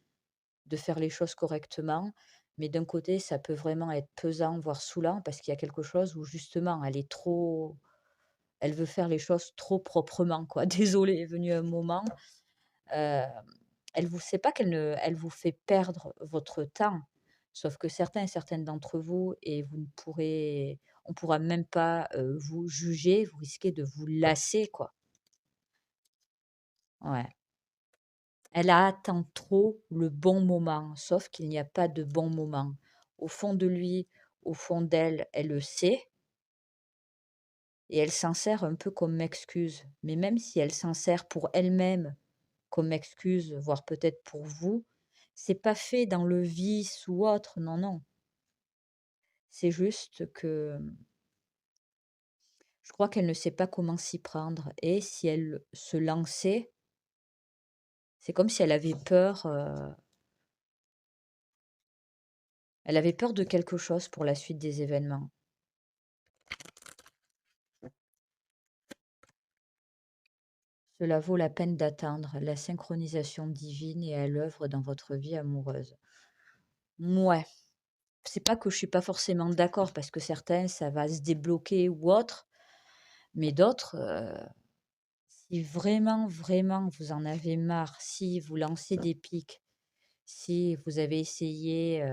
de faire les choses correctement. Mais d'un côté, ça peut vraiment être pesant, voire saoulant, parce qu'il y a quelque chose où justement, elle veut faire les choses trop proprement, quoi. Désolée, est venu un moment, heu, elle vous c'est pas qu'elle ne elle vous fait perdre votre temps, sauf que certains et certaines d'entre vous et vous ne pourrez on pourra même pas, vous juger, vous risquez de vous lasser, quoi. Ouais. Elle attend trop le bon moment, sauf qu'il n'y a pas de bon moment. Au fond de lui, au fond d'elle, elle le sait et elle s'en sert un peu comme excuse. Mais même si elle s'en sert pour elle-même comme excuse, voire peut-être pour vous, c'est pas fait dans le vice ou autre, non, non. C'est juste que je crois qu'elle ne sait pas comment s'y prendre et si elle se lançait, c'est comme si elle avait peur de quelque chose pour la suite des événements. Cela vaut la peine d'attendre, la synchronisation divine est à l'œuvre dans votre vie amoureuse. Mouais, c'est pas que je suis pas forcément d'accord parce que certains, ça va se débloquer ou autre, mais d'autres, si vraiment, vraiment vous en avez marre, si vous lancez des pics, si vous avez essayé,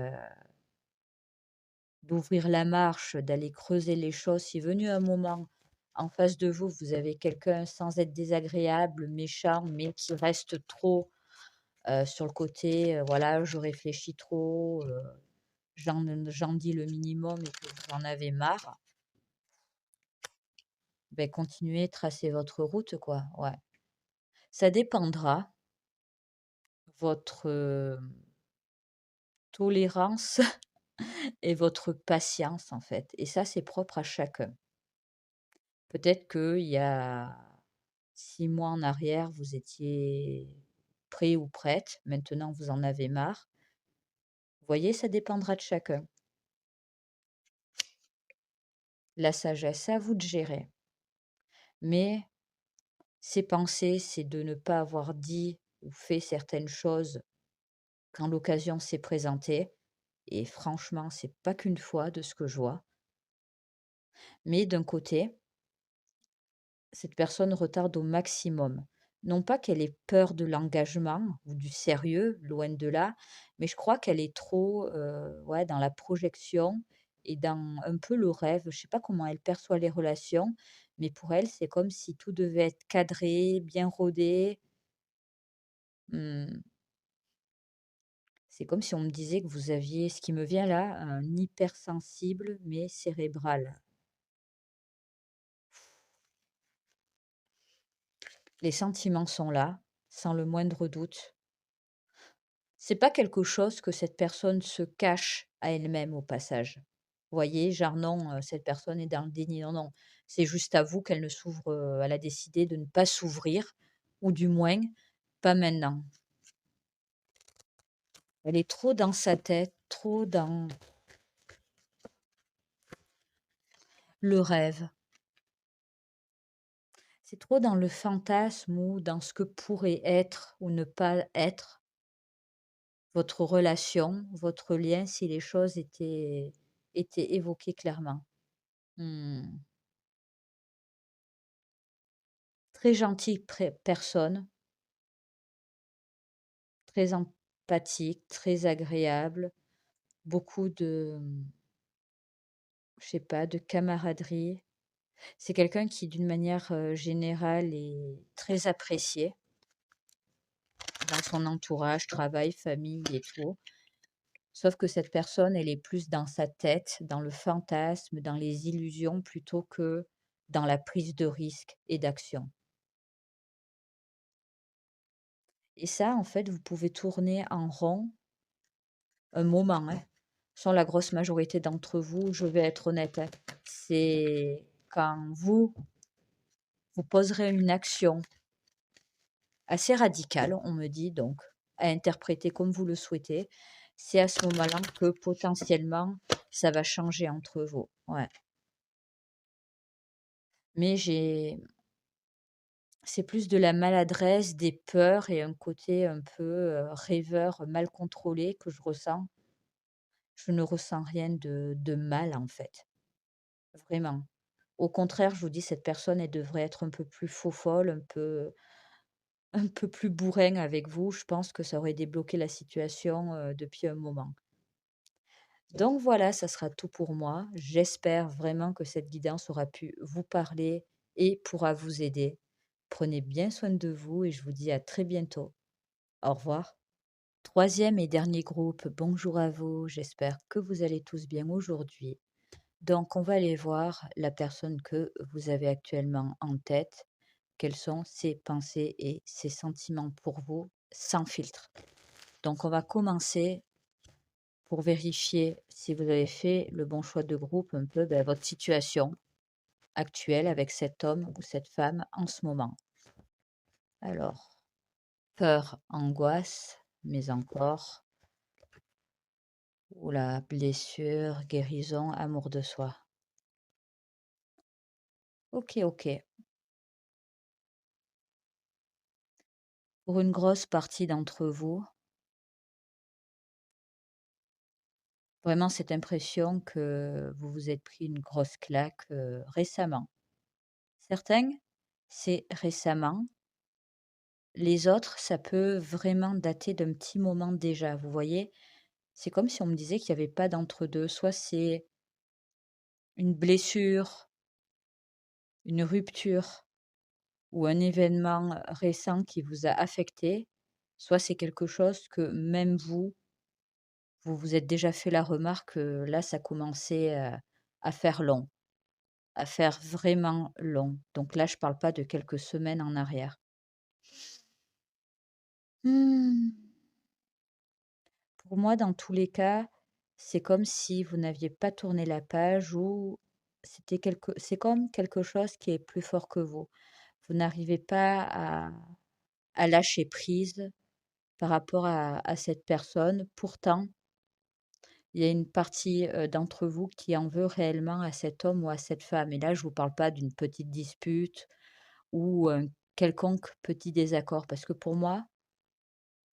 d'ouvrir la marche, d'aller creuser les choses, si venu un moment, en face de vous, vous avez quelqu'un sans être désagréable, méchant, mais qui reste trop sur le côté, voilà, je réfléchis trop, j'en dis le minimum et que vous en avez marre, beh, continuez, tracez votre route, quoi, ouais. Ça dépendra, votre, tolérance et votre patience, en fait et ça, c'est propre à chacun. Peut-être qu'il y a 6 mois en arrière, vous étiez prêt ou prête, maintenant vous en avez marre. Vous voyez, ça dépendra de chacun. La sagesse, c'est à vous de gérer, mais ses pensées, c'est de ne pas avoir dit ou fait certaines choses quand l'occasion s'est présentée et franchement, c'est pas qu'une fois de ce que je vois. Mais d'un côté, cette personne retarde au maximum. Non pas qu'elle ait peur de l'engagement ou du sérieux, loin de là, mais je crois qu'elle est trop, ouais, dans la projection et dans un peu le rêve. Je sais pas comment elle perçoit les relations, mais pour elle, c'est comme si tout devait être cadré, bien rodé. Mmh. C'est comme si on me disait que vous aviez, ce qui me vient là, un hypersensible, mais cérébral. Les sentiments sont là, sans le moindre doute. C'est pas quelque chose que cette personne se cache à elle-même au passage. Vous voyez? Genre non, cette personne est dans le déni. Non, non, c'est juste à vous qu'elle ne s'ouvre, elle a décidé de ne pas s'ouvrir ou du moins pas maintenant. Elle est trop dans sa tête, trop dans le rêve. C'est trop dans le fantasme ou dans ce que pourrait être ou ne pas être votre relation, votre lien si les choses étaient évoquées clairement. Mmh. Très gentille personne, très empathique, très agréable. beaucoup de, je sais pas, de camaraderie. C'est quelqu'un qui, d'une manière, générale, est très apprécié dans son entourage, travail, famille et tout. Sauf que cette personne, elle est plus dans sa tête, dans le fantasme, dans les illusions, plutôt que dans la prise de risque et d'action. Et ça, en fait, vous pouvez tourner en rond un moment, hein. Sans la grosse majorité d'entre vous, je vais être honnête, hein, c'est quand vous poserez une action assez radicale, on me dit donc, à interpréter comme vous le souhaitez, c'est à ce moment-là que potentiellement ça va changer entre vous. Ouais. Mais c'est plus de la maladresse, des peurs et un côté un peu rêveur mal contrôlé que je ressens. Je ne ressens rien de mal en fait, vraiment. Au contraire, je vous dis, cette personne, elle devrait être un peu plus faux-folle, un peu plus bourrin avec vous. Je pense que ça aurait débloqué la situation depuis un moment. Donc voilà, ça sera tout pour moi. J'espère vraiment que cette guidance aura pu vous parler et pourra vous aider. Prenez bien soin de vous et je vous dis à très bientôt. Au revoir. Troisième et dernier groupe, bonjour à vous. J'espère que vous allez tous bien aujourd'hui. Donc, on va aller voir la personne que vous avez actuellement en tête. Quelles sont ses pensées et ses sentiments pour vous, sans filtre. Donc, on va commencer pour vérifier si vous avez fait le bon choix de groupe, un peu votre situation actuelle avec cet homme ou cette femme en ce moment. Alors, peur, angoisse, mais encore, ou la blessure, guérison, amour de soi. Ok, ok. Pour une grosse partie d'entre vous, vraiment cette impression que vous vous êtes pris une grosse claque récemment. Certains, c'est récemment. Les autres, ça peut vraiment dater d'un petit moment déjà. Vous voyez, c'est comme si on me disait qu'il n'y avait pas d'entre-deux. Soit c'est une blessure, une rupture ou un événement récent qui vous a affecté, soit c'est quelque chose que même vous vous êtes déjà fait la remarque que là, ça commençait à faire long, à faire vraiment long. Donc là, je parle pas de quelques semaines en arrière. Mmh. Pour moi, dans tous les cas, c'est comme si vous n'aviez pas tourné la page ou c'est comme quelque chose qui est plus fort que vous. Vous n'arrivez pas à lâcher prise par rapport à cette personne. Pourtant, il y a une partie d'entre vous qui en veut réellement à cet homme ou à cette femme. Et là, je ne vous parle pas d'une petite dispute ou un quelconque petit désaccord, parce que pour moi,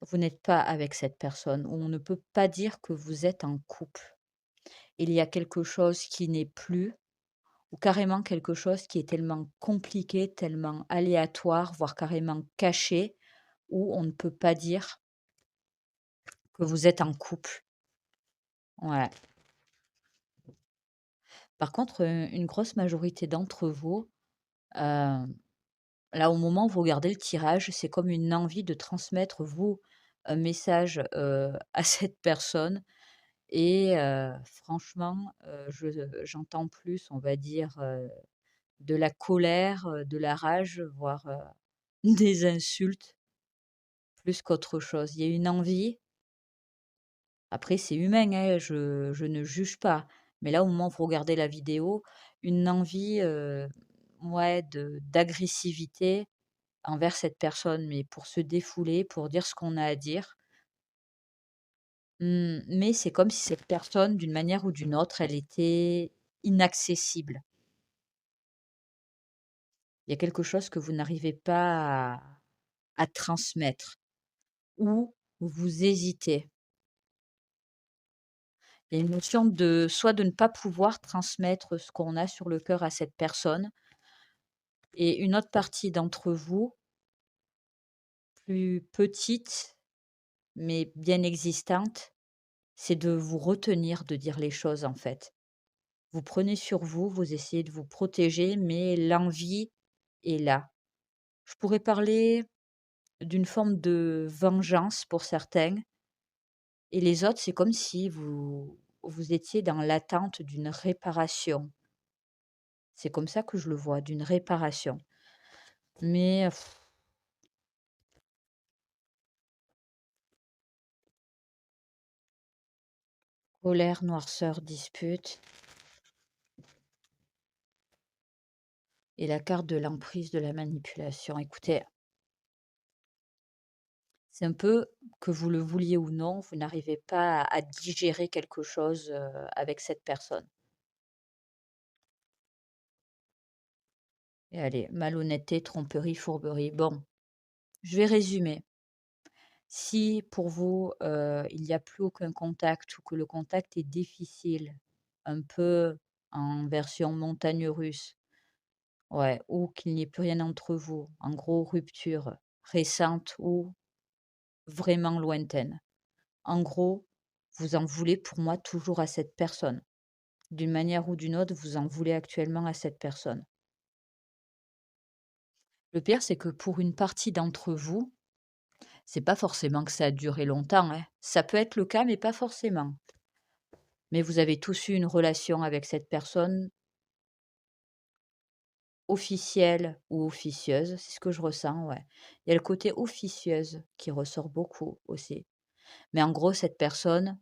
vous n'êtes pas avec cette personne, ou on ne peut pas dire que vous êtes en couple. Il y a quelque chose qui n'est plus, ou carrément quelque chose qui est tellement compliqué, tellement aléatoire, voire carrément caché, où on ne peut pas dire que vous êtes en couple. Ouais. Par contre, une grosse majorité d'entre vous, euh, là, au moment où vous regardez le tirage, c'est comme une envie de transmettre, vous, un message à cette personne. Et franchement, j'entends plus, on va dire, de la colère, de la rage, voire, des insultes, plus qu'autre chose. Il y a une envie, après c'est humain, hein, je ne juge pas, mais là, au moment où vous regardez la vidéo, une envie, ouais, d'agressivité envers cette personne, mais pour se défouler, pour dire ce qu'on a à dire. Mais c'est comme si cette personne, d'une manière ou d'une autre, elle était inaccessible. Il y a quelque chose que vous n'arrivez pas à transmettre ou vous hésitez. Il y a une notion de soit de ne pas pouvoir transmettre ce qu'on a sur le cœur à cette personne et une autre partie d'entre vous, plus petite, mais bien existante, c'est de vous retenir de dire les choses, en fait. Vous prenez sur vous, vous essayez de vous protéger, mais l'envie est là. Je pourrais parler d'une forme de vengeance pour certains et les autres, c'est comme si vous étiez dans l'attente d'une réparation. C'est comme ça que je le vois, d'une réparation. Mais colère, noirceur, dispute et la carte de l'emprise, de la manipulation. Écoutez, c'est un peu, que vous le vouliez ou non, vous n'arrivez pas à digérer quelque chose, avec cette personne. Et allez, malhonnêteté, tromperie, fourberie. Bon, je vais résumer. Si pour vous, il n'y a plus aucun contact ou que le contact est difficile, un peu en version montagne russe, ouais, ou qu'il n'y ait plus rien entre vous, en gros rupture récente ou vraiment lointaine. En gros, vous en voulez pour moi toujours à cette personne. D'une manière ou d'une autre, vous en voulez actuellement à cette personne. Le pire, c'est que pour une partie d'entre vous, c'est pas forcément que ça a duré longtemps, hein. Ça peut être le cas, mais pas forcément. Mais vous avez tous eu une relation avec cette personne, officielle ou officieuse, c'est ce que je ressens, ouais. Il y a le côté officieuse qui ressort beaucoup aussi. Mais en gros, cette personne,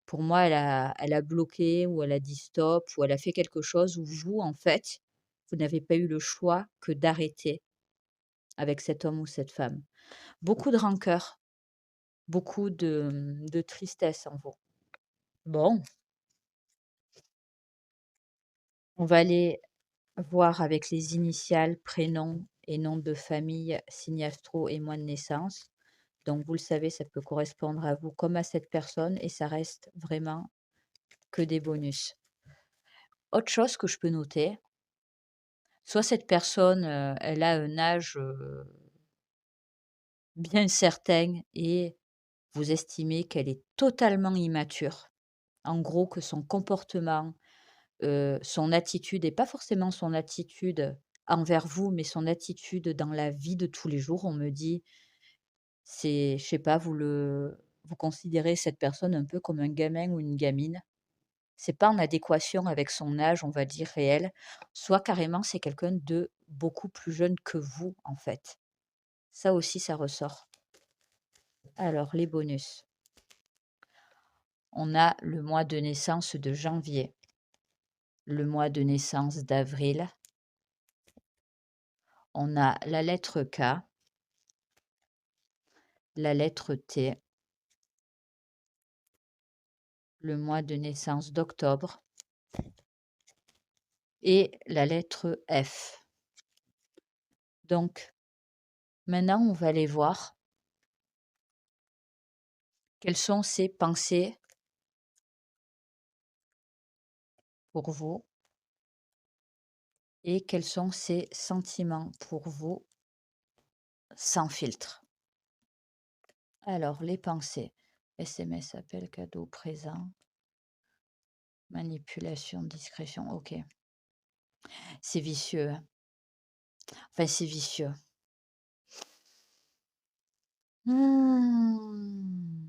pour moi, elle a bloqué ou elle a dit stop ou elle a fait quelque chose où vous, en fait, vous n'avez pas eu le choix que d'arrêter avec cet homme ou cette femme. Beaucoup de rancœur, beaucoup de tristesse en vous. Bon, on va aller voir avec les initiales, prénom et nom de famille, signe astro et mois de naissance. Donc vous le savez, ça peut correspondre à vous comme à cette personne et ça reste vraiment que des bonus. Autre chose que je peux noter, soit cette personne, elle a un âge, bien certain et vous estimez qu'elle est totalement immature. En gros, que son comportement, son attitude et pas forcément son attitude envers vous, mais son attitude dans la vie de tous les jours, on me dit, c'est je sais pas, vous considérez cette personne un peu comme un gamin ou une gamine. C'est pas en adéquation avec son âge, on va dire, réel, soit carrément c'est quelqu'un de beaucoup plus jeune que vous, en fait. Ça aussi, ça ressort. Alors les bonus, on a le mois de naissance de janvier, le mois de naissance d'avril, on a la lettre K, la lettre T, le mois de naissance d'octobre et la lettre F. Donc maintenant, on va aller voir quelles sont ces pensées pour vous et quels sont ces sentiments pour vous sans filtre. Alors, les pensées, SMS, appel, cadeau, présent, manipulation, discrétion, ok. C'est vicieux, hein. Enfin, c'est vicieux. Hmm.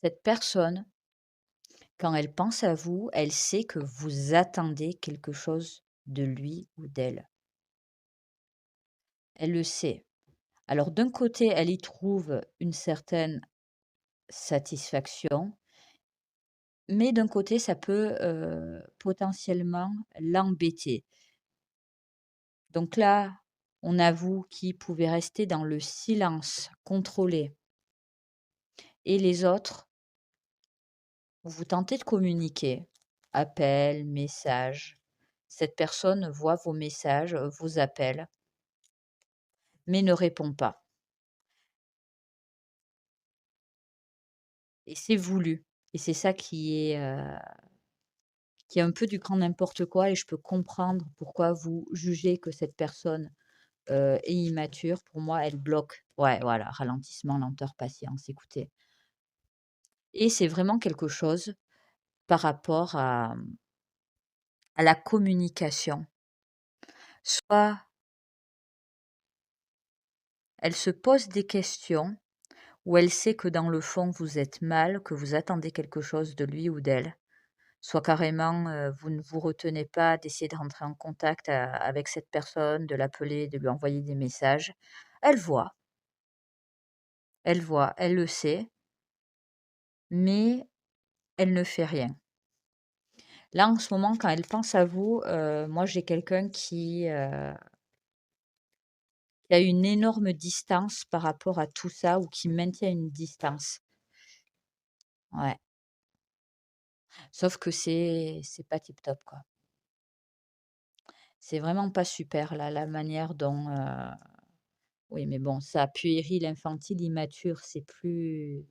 Cette personne, quand elle pense à vous, elle sait que vous attendez quelque chose de lui ou d'elle. Elle le sait. Alors d'un côté, elle y trouve une certaine satisfaction, mais d'un côté, ça peut, potentiellement l'embêter. Donc là, on a vous qui pouvez rester dans le silence contrôlé et les autres, vous tentez de communiquer, appel, message. Cette personne voit vos messages, vous appelle, mais ne répond pas et c'est voulu et c'est ça qui est un peu du grand n'importe quoi et je peux comprendre pourquoi vous jugez que cette personne et immature, pour moi, elle bloque. Ouais, voilà, ralentissement, lenteur, patience, écoutez. Et c'est vraiment quelque chose par rapport à la communication. Soit elle se pose des questions, ou elle sait que dans le fond, vous êtes mal, que vous attendez quelque chose de lui ou d'elle. Soit carrément, vous ne vous retenez pas d'essayer de rentrer en contact avec cette personne, de l'appeler, de lui envoyer des messages. Elle voit, elle le sait, mais elle ne fait rien. Là, en ce moment, quand elle pense à vous, moi, j'ai quelqu'un qui a une énorme distance par rapport à tout ça ou qui maintient une distance. Ouais, sauf que c'est pas tip top, quoi. C'est vraiment pas super là, la manière dont, oui, mais bon, ça, puéril, infantile, immature, c'est plus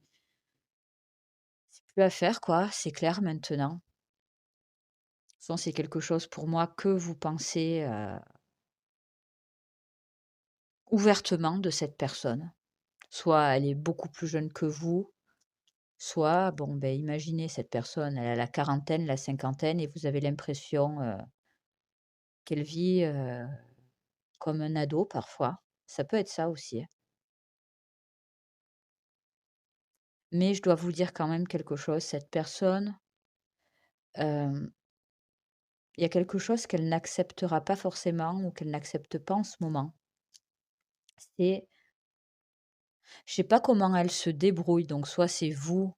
à faire, quoi, c'est clair maintenant. De toute façon, c'est quelque chose pour moi que vous pensez, ouvertement de cette personne. Soit elle est beaucoup plus jeune que vous, soit, bon, ben, imaginez cette personne, elle a la quarantaine, la cinquantaine et vous avez l'impression, qu'elle vit, comme un ado parfois. Ça peut être ça aussi, hein. Mais je dois vous dire quand même quelque chose, cette personne, hem, il y a quelque chose qu'elle n'acceptera pas forcément ou qu'elle n'accepte pas en ce moment. C'est je sais pas comment elle se débrouille, donc soit c'est vous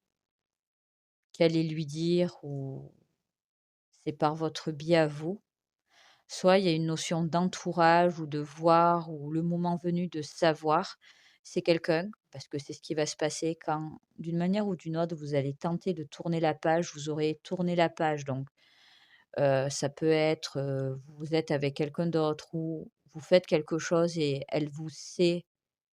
qui allez lui dire ou c'est par votre biais à vous. Soit il y a une notion d'entourage ou de voir ou le moment venu de savoir. C'est quelqu'un, parce que c'est ce qui va se passer quand, d'une manière ou d'une autre, vous allez tenter de tourner la page, vous aurez tourné la page. Donc, ça peut être, vous êtes avec quelqu'un d'autre ou vous faites quelque chose et elle vous sait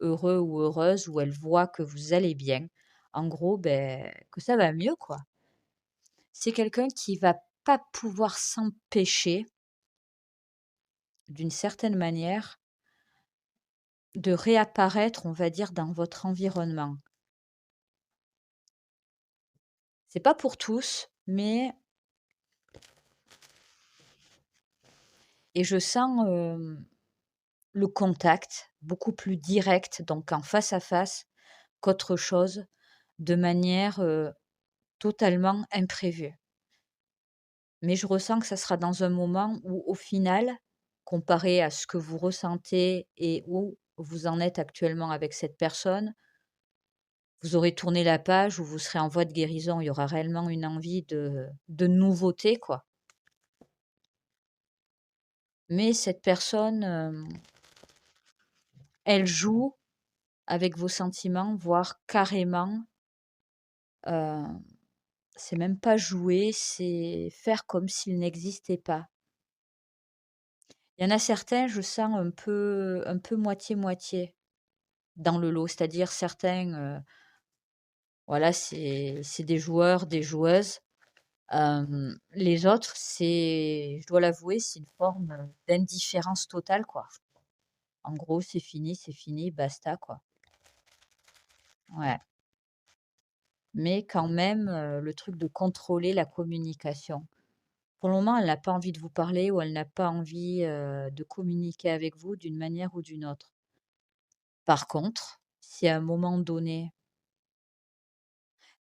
heureux ou heureuse ou elle voit que vous allez bien. En gros, ben que ça va mieux, quoi. C'est quelqu'un qui va pas pouvoir s'empêcher, d'une certaine manière, de réapparaître, on va dire, dans votre environnement. C'est pas pour tous, mais et je sens, le contact beaucoup plus direct, donc en face à face, qu'autre chose, de manière, totalement imprévue. Mais je ressens que ça sera dans un moment où, au final, comparé à ce que vous ressentez et où vous en êtes actuellement avec cette personne, vous aurez tourné la page ou vous serez en voie de guérison. Il y aura réellement une envie de nouveauté, quoi. Mais cette personne, elle joue avec vos sentiments, voire carrément, heu, c'est même pas jouer, c'est faire comme s'ils n'existaient pas. Il y en a certains, je sens un peu moitié-moitié dans le lot, c'est-à-dire certains, voilà, c'est des joueurs, des joueuses. Les autres, je dois l'avouer, c'est une forme, d'indifférence totale, quoi. En gros, c'est fini, basta, quoi. Ouais. Mais quand même, le truc de contrôler la communication. Pour le moment, elle n'a pas envie de vous parler ou elle n'a pas envie, de communiquer avec vous d'une manière ou d'une autre. Par contre, si à un moment donné,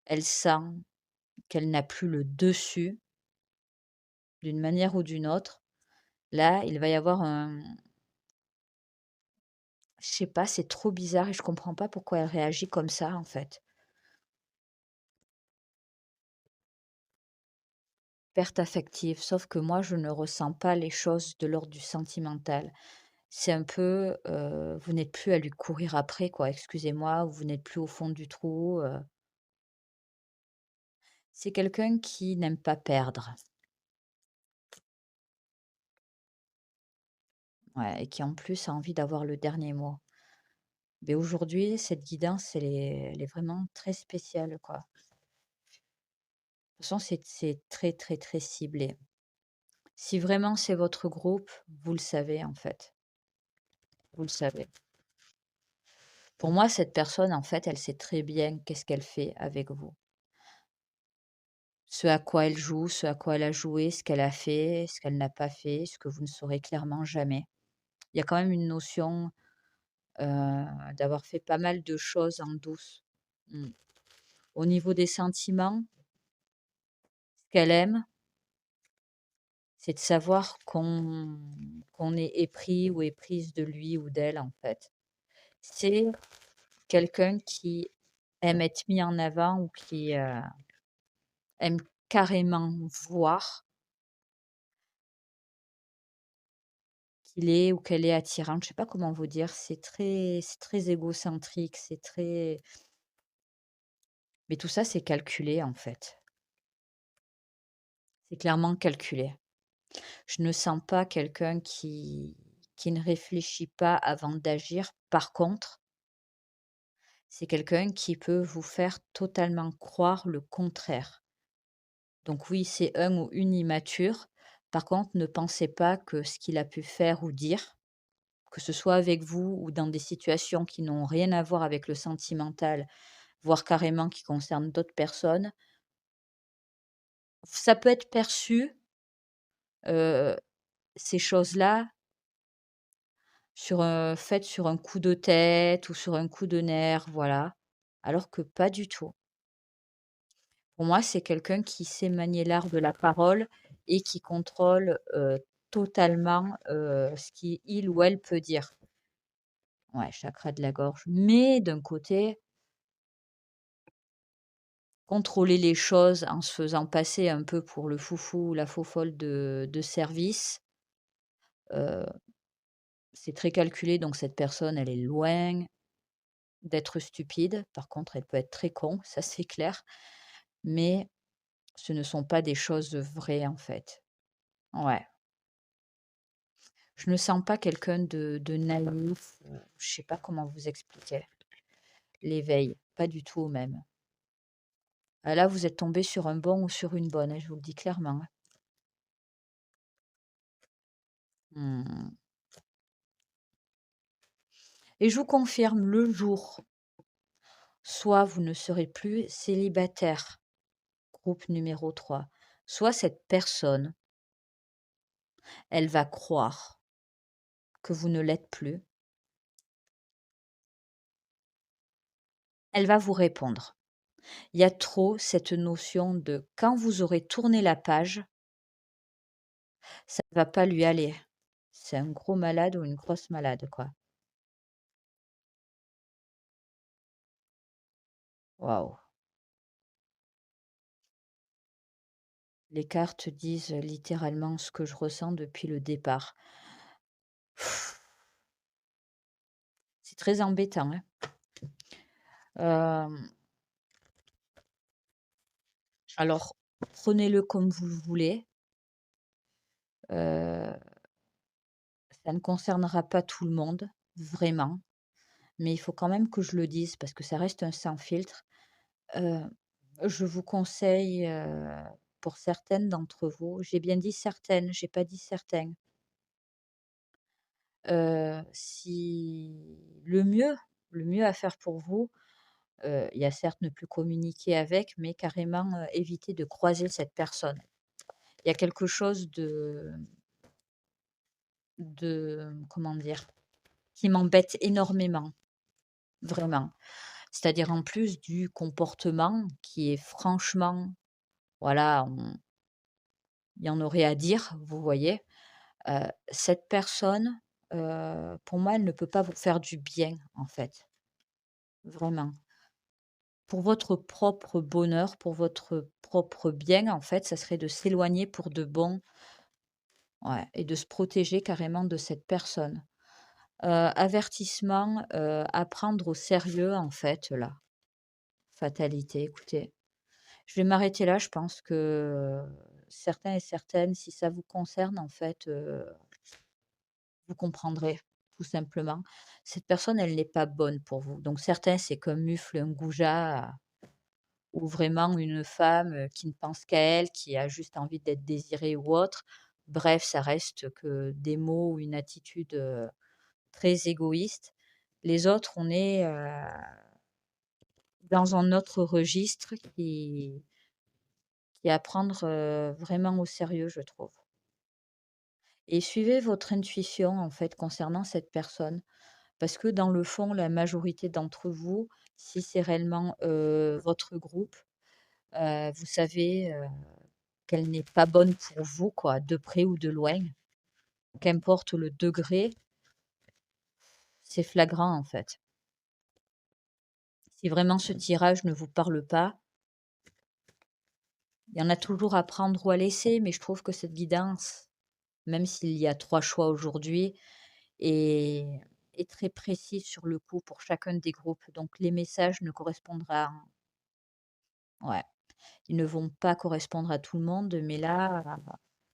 elle sent qu'elle n'a plus le dessus d'une manière ou d'une autre, là, il va y avoir un je sais pas, c'est trop bizarre et je comprends pas pourquoi elle réagit comme ça, en fait. Perte affective, sauf que moi, je ne ressens pas les choses de l'ordre du sentimental. C'est un peu, vous n'êtes plus à lui courir après quoi, excusez-moi, ou vous n'êtes plus au fond du trou, c'est quelqu'un qui n'aime pas perdre, ouais et qui en plus a envie d'avoir le dernier mot. Mais aujourd'hui, cette guidance, elle est vraiment très spéciale, quoi. De toute façon, c'est très, très, très ciblé. Si vraiment c'est votre groupe, vous le savez, en fait. vous le savez. Pour moi, cette personne, en fait, elle sait très bien qu'est-ce qu'elle fait avec vous. Ce à quoi elle joue, ce à quoi elle a joué, ce qu'elle a fait, ce qu'elle n'a pas fait, ce que vous ne saurez clairement jamais. Il y a quand même une notion, d'avoir fait pas mal de choses en douce. Mmh. Au niveau des sentiments, ce qu'elle aime, c'est de savoir qu'on est épris ou éprise de lui ou d'elle, en fait. C'est quelqu'un qui aime être mis en avant ou qui, aime carrément voir qu'il est ou qu'elle est attirante. Je sais pas comment vous dire, c'est très égocentrique, c'est très mais tout ça, c'est calculé, en fait. C'est clairement calculé. Je ne sens pas quelqu'un qui ne réfléchit pas avant d'agir. Par contre, c'est quelqu'un qui peut vous faire totalement croire le contraire. Donc oui, c'est un ou une immature. Par contre, ne pensez pas que ce qu'il a pu faire ou dire, que ce soit avec vous ou dans des situations qui n'ont rien à voir avec le sentimental, voire carrément qui concernent d'autres personnes, ça peut être perçu, heu, ces choses-là, faites sur un coup de tête ou sur un coup de nerf, voilà, alors que pas du tout. Pour moi, c'est quelqu'un qui sait manier l'art de la parole et qui contrôle, totalement, ce qu'il ou elle peut dire. Ouais, chakra de la gorge. Mais d'un côté, contrôler les choses en se faisant passer un peu pour le foufou ou la faux-folle de service, heu, c'est très calculé, donc cette personne, elle est loin d'être stupide. Par contre, elle peut être très con, ça c'est clair, mais ce ne sont pas des choses vraies, en fait. Ouais. Je ne sens pas quelqu'un de naïf ou je sais pas comment vous expliquer. L'éveil, pas du tout même. Ah là, vous êtes tombé sur un bon ou sur une bonne, hein, je vous le dis clairement, hein. Mmh. Et je vous confirme, le jour, soit vous ne serez plus célibataire, groupe numéro 3, soit cette personne, elle va croire que vous ne l'êtes plus. Elle va vous répondre. Il y a trop cette notion de quand vous aurez tourné la page, ça ne va pas lui aller. C'est un gros malade ou une grosse malade, quoi. Waouh! Les cartes disent littéralement ce que je ressens depuis le départ. C'est très embêtant, hein. Hem, alors prenez-le comme vous le voulez, heu, ça ne concernera pas tout le monde, vraiment, mais il faut quand même que je le dise parce que ça reste un sans filtre. Heu, je vous conseille, pour certaines d'entre vous, j'ai bien dit certaines, j'ai pas dit certains, si le mieux à faire pour vous, il y a certes ne plus communiquer avec, mais carrément, éviter de croiser cette personne. Il y a quelque chose de comment dire? Qui m'embête énormément, vraiment. C'est-à-dire en plus du comportement qui est franchement, voilà, il y en aurait à dire, vous voyez? Cette personne, pour moi, elle ne peut pas vous faire du bien, en fait, vraiment. Pour votre propre bonheur, pour votre propre bien, en fait, ça serait de s'éloigner pour de bon, ouais, et de se protéger carrément de cette personne. Avertissement, à prendre au sérieux, en fait, là. Fatalité, écoutez, je vais m'arrêter là. Je pense que certains et certaines, si ça vous concerne, en fait, vous comprendrez, tout simplement. Cette personne, elle n'est pas bonne pour vous. Donc certains, c'est qu'un mufle, un goujat, ou vraiment une femme, qui ne pense qu'à elle, qui a juste envie d'être désirée ou autre. Bref, ça reste que des mots ou une attitude, très égoïste. Les autres, on est dans un autre registre qui est à prendre vraiment au sérieux, je trouve. Et suivez votre intuition, en fait, concernant cette personne. Parce que dans le fond, la majorité d'entre vous, si c'est réellement votre groupe, vous savez qu'elle n'est pas bonne pour vous, quoi, de près ou de loin. Qu'importe le degré, c'est flagrant, en fait. Si vraiment ce tirage ne vous parle pas, il y en a toujours à prendre ou à laisser, mais je trouve que cette guidance, même s'il y a 3 choix aujourd'hui, est est très précise sur le coup pour chacun des groupes. Donc les messages ne correspondra ouais, ils ne vont pas correspondre à tout le monde, mais là,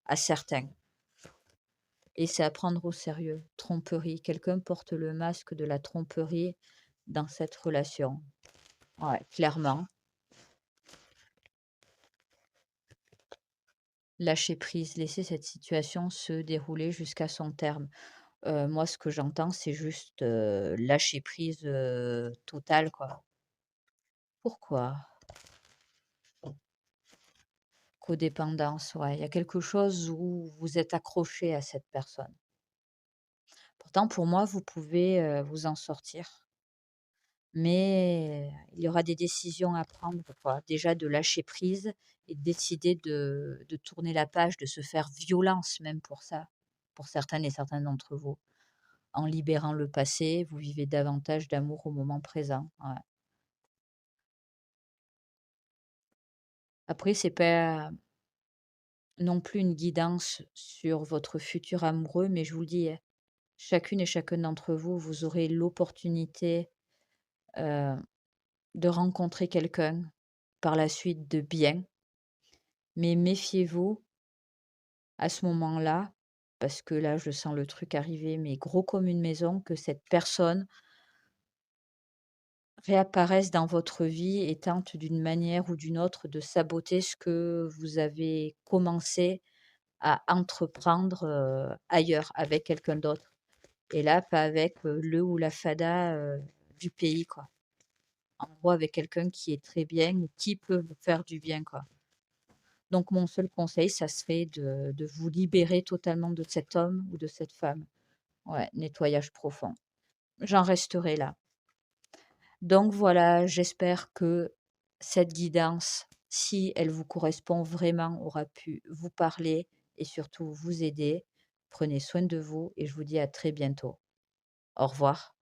à certains. Et c'est à prendre au sérieux. Tromperie, quelqu'un porte le masque de la tromperie dans cette relation. Ouais, clairement. Lâcher prise, laisser cette situation se dérouler jusqu'à son terme. Moi, ce que j'entends, c'est juste, lâcher prise, totale, quoi. Pourquoi? Codépendance, ouais, il y a quelque chose où vous êtes accroché à cette personne. Pourtant, pour moi, vous pouvez, vous en sortir, mais il y aura des décisions à prendre, quoi. Déjà de lâcher prise et de décider de tourner la page, de se faire violence même pour ça, pour certaines et certains d'entre vous. En libérant le passé, vous vivez davantage d'amour au moment présent, ouais. Après, c'est pas non plus une guidance sur votre futur amoureux, mais je vous le dis, chacune et chacun d'entre vous, vous aurez l'opportunité, heu, de rencontrer quelqu'un par la suite de bien, mais méfiez-vous à ce moment-là, parce que là, je sens le truc arriver, mais gros comme une maison, que cette personne réapparaisse dans votre vie et tente d'une manière ou d'une autre de saboter ce que vous avez commencé à entreprendre, ailleurs, avec quelqu'un d'autre. Et là, pas avec, le ou la fada, du pays, quoi. En gros, avec quelqu'un qui est très bien ou qui peut vous faire du bien, quoi. Donc mon seul conseil, ça serait de vous libérer totalement de cet homme ou de cette femme. Ouais, nettoyage profond. J'en resterai là. Donc voilà, j'espère que cette guidance, si elle vous correspond vraiment, aura pu vous parler et surtout vous aider. Prenez soin de vous et je vous dis à très bientôt. Au revoir.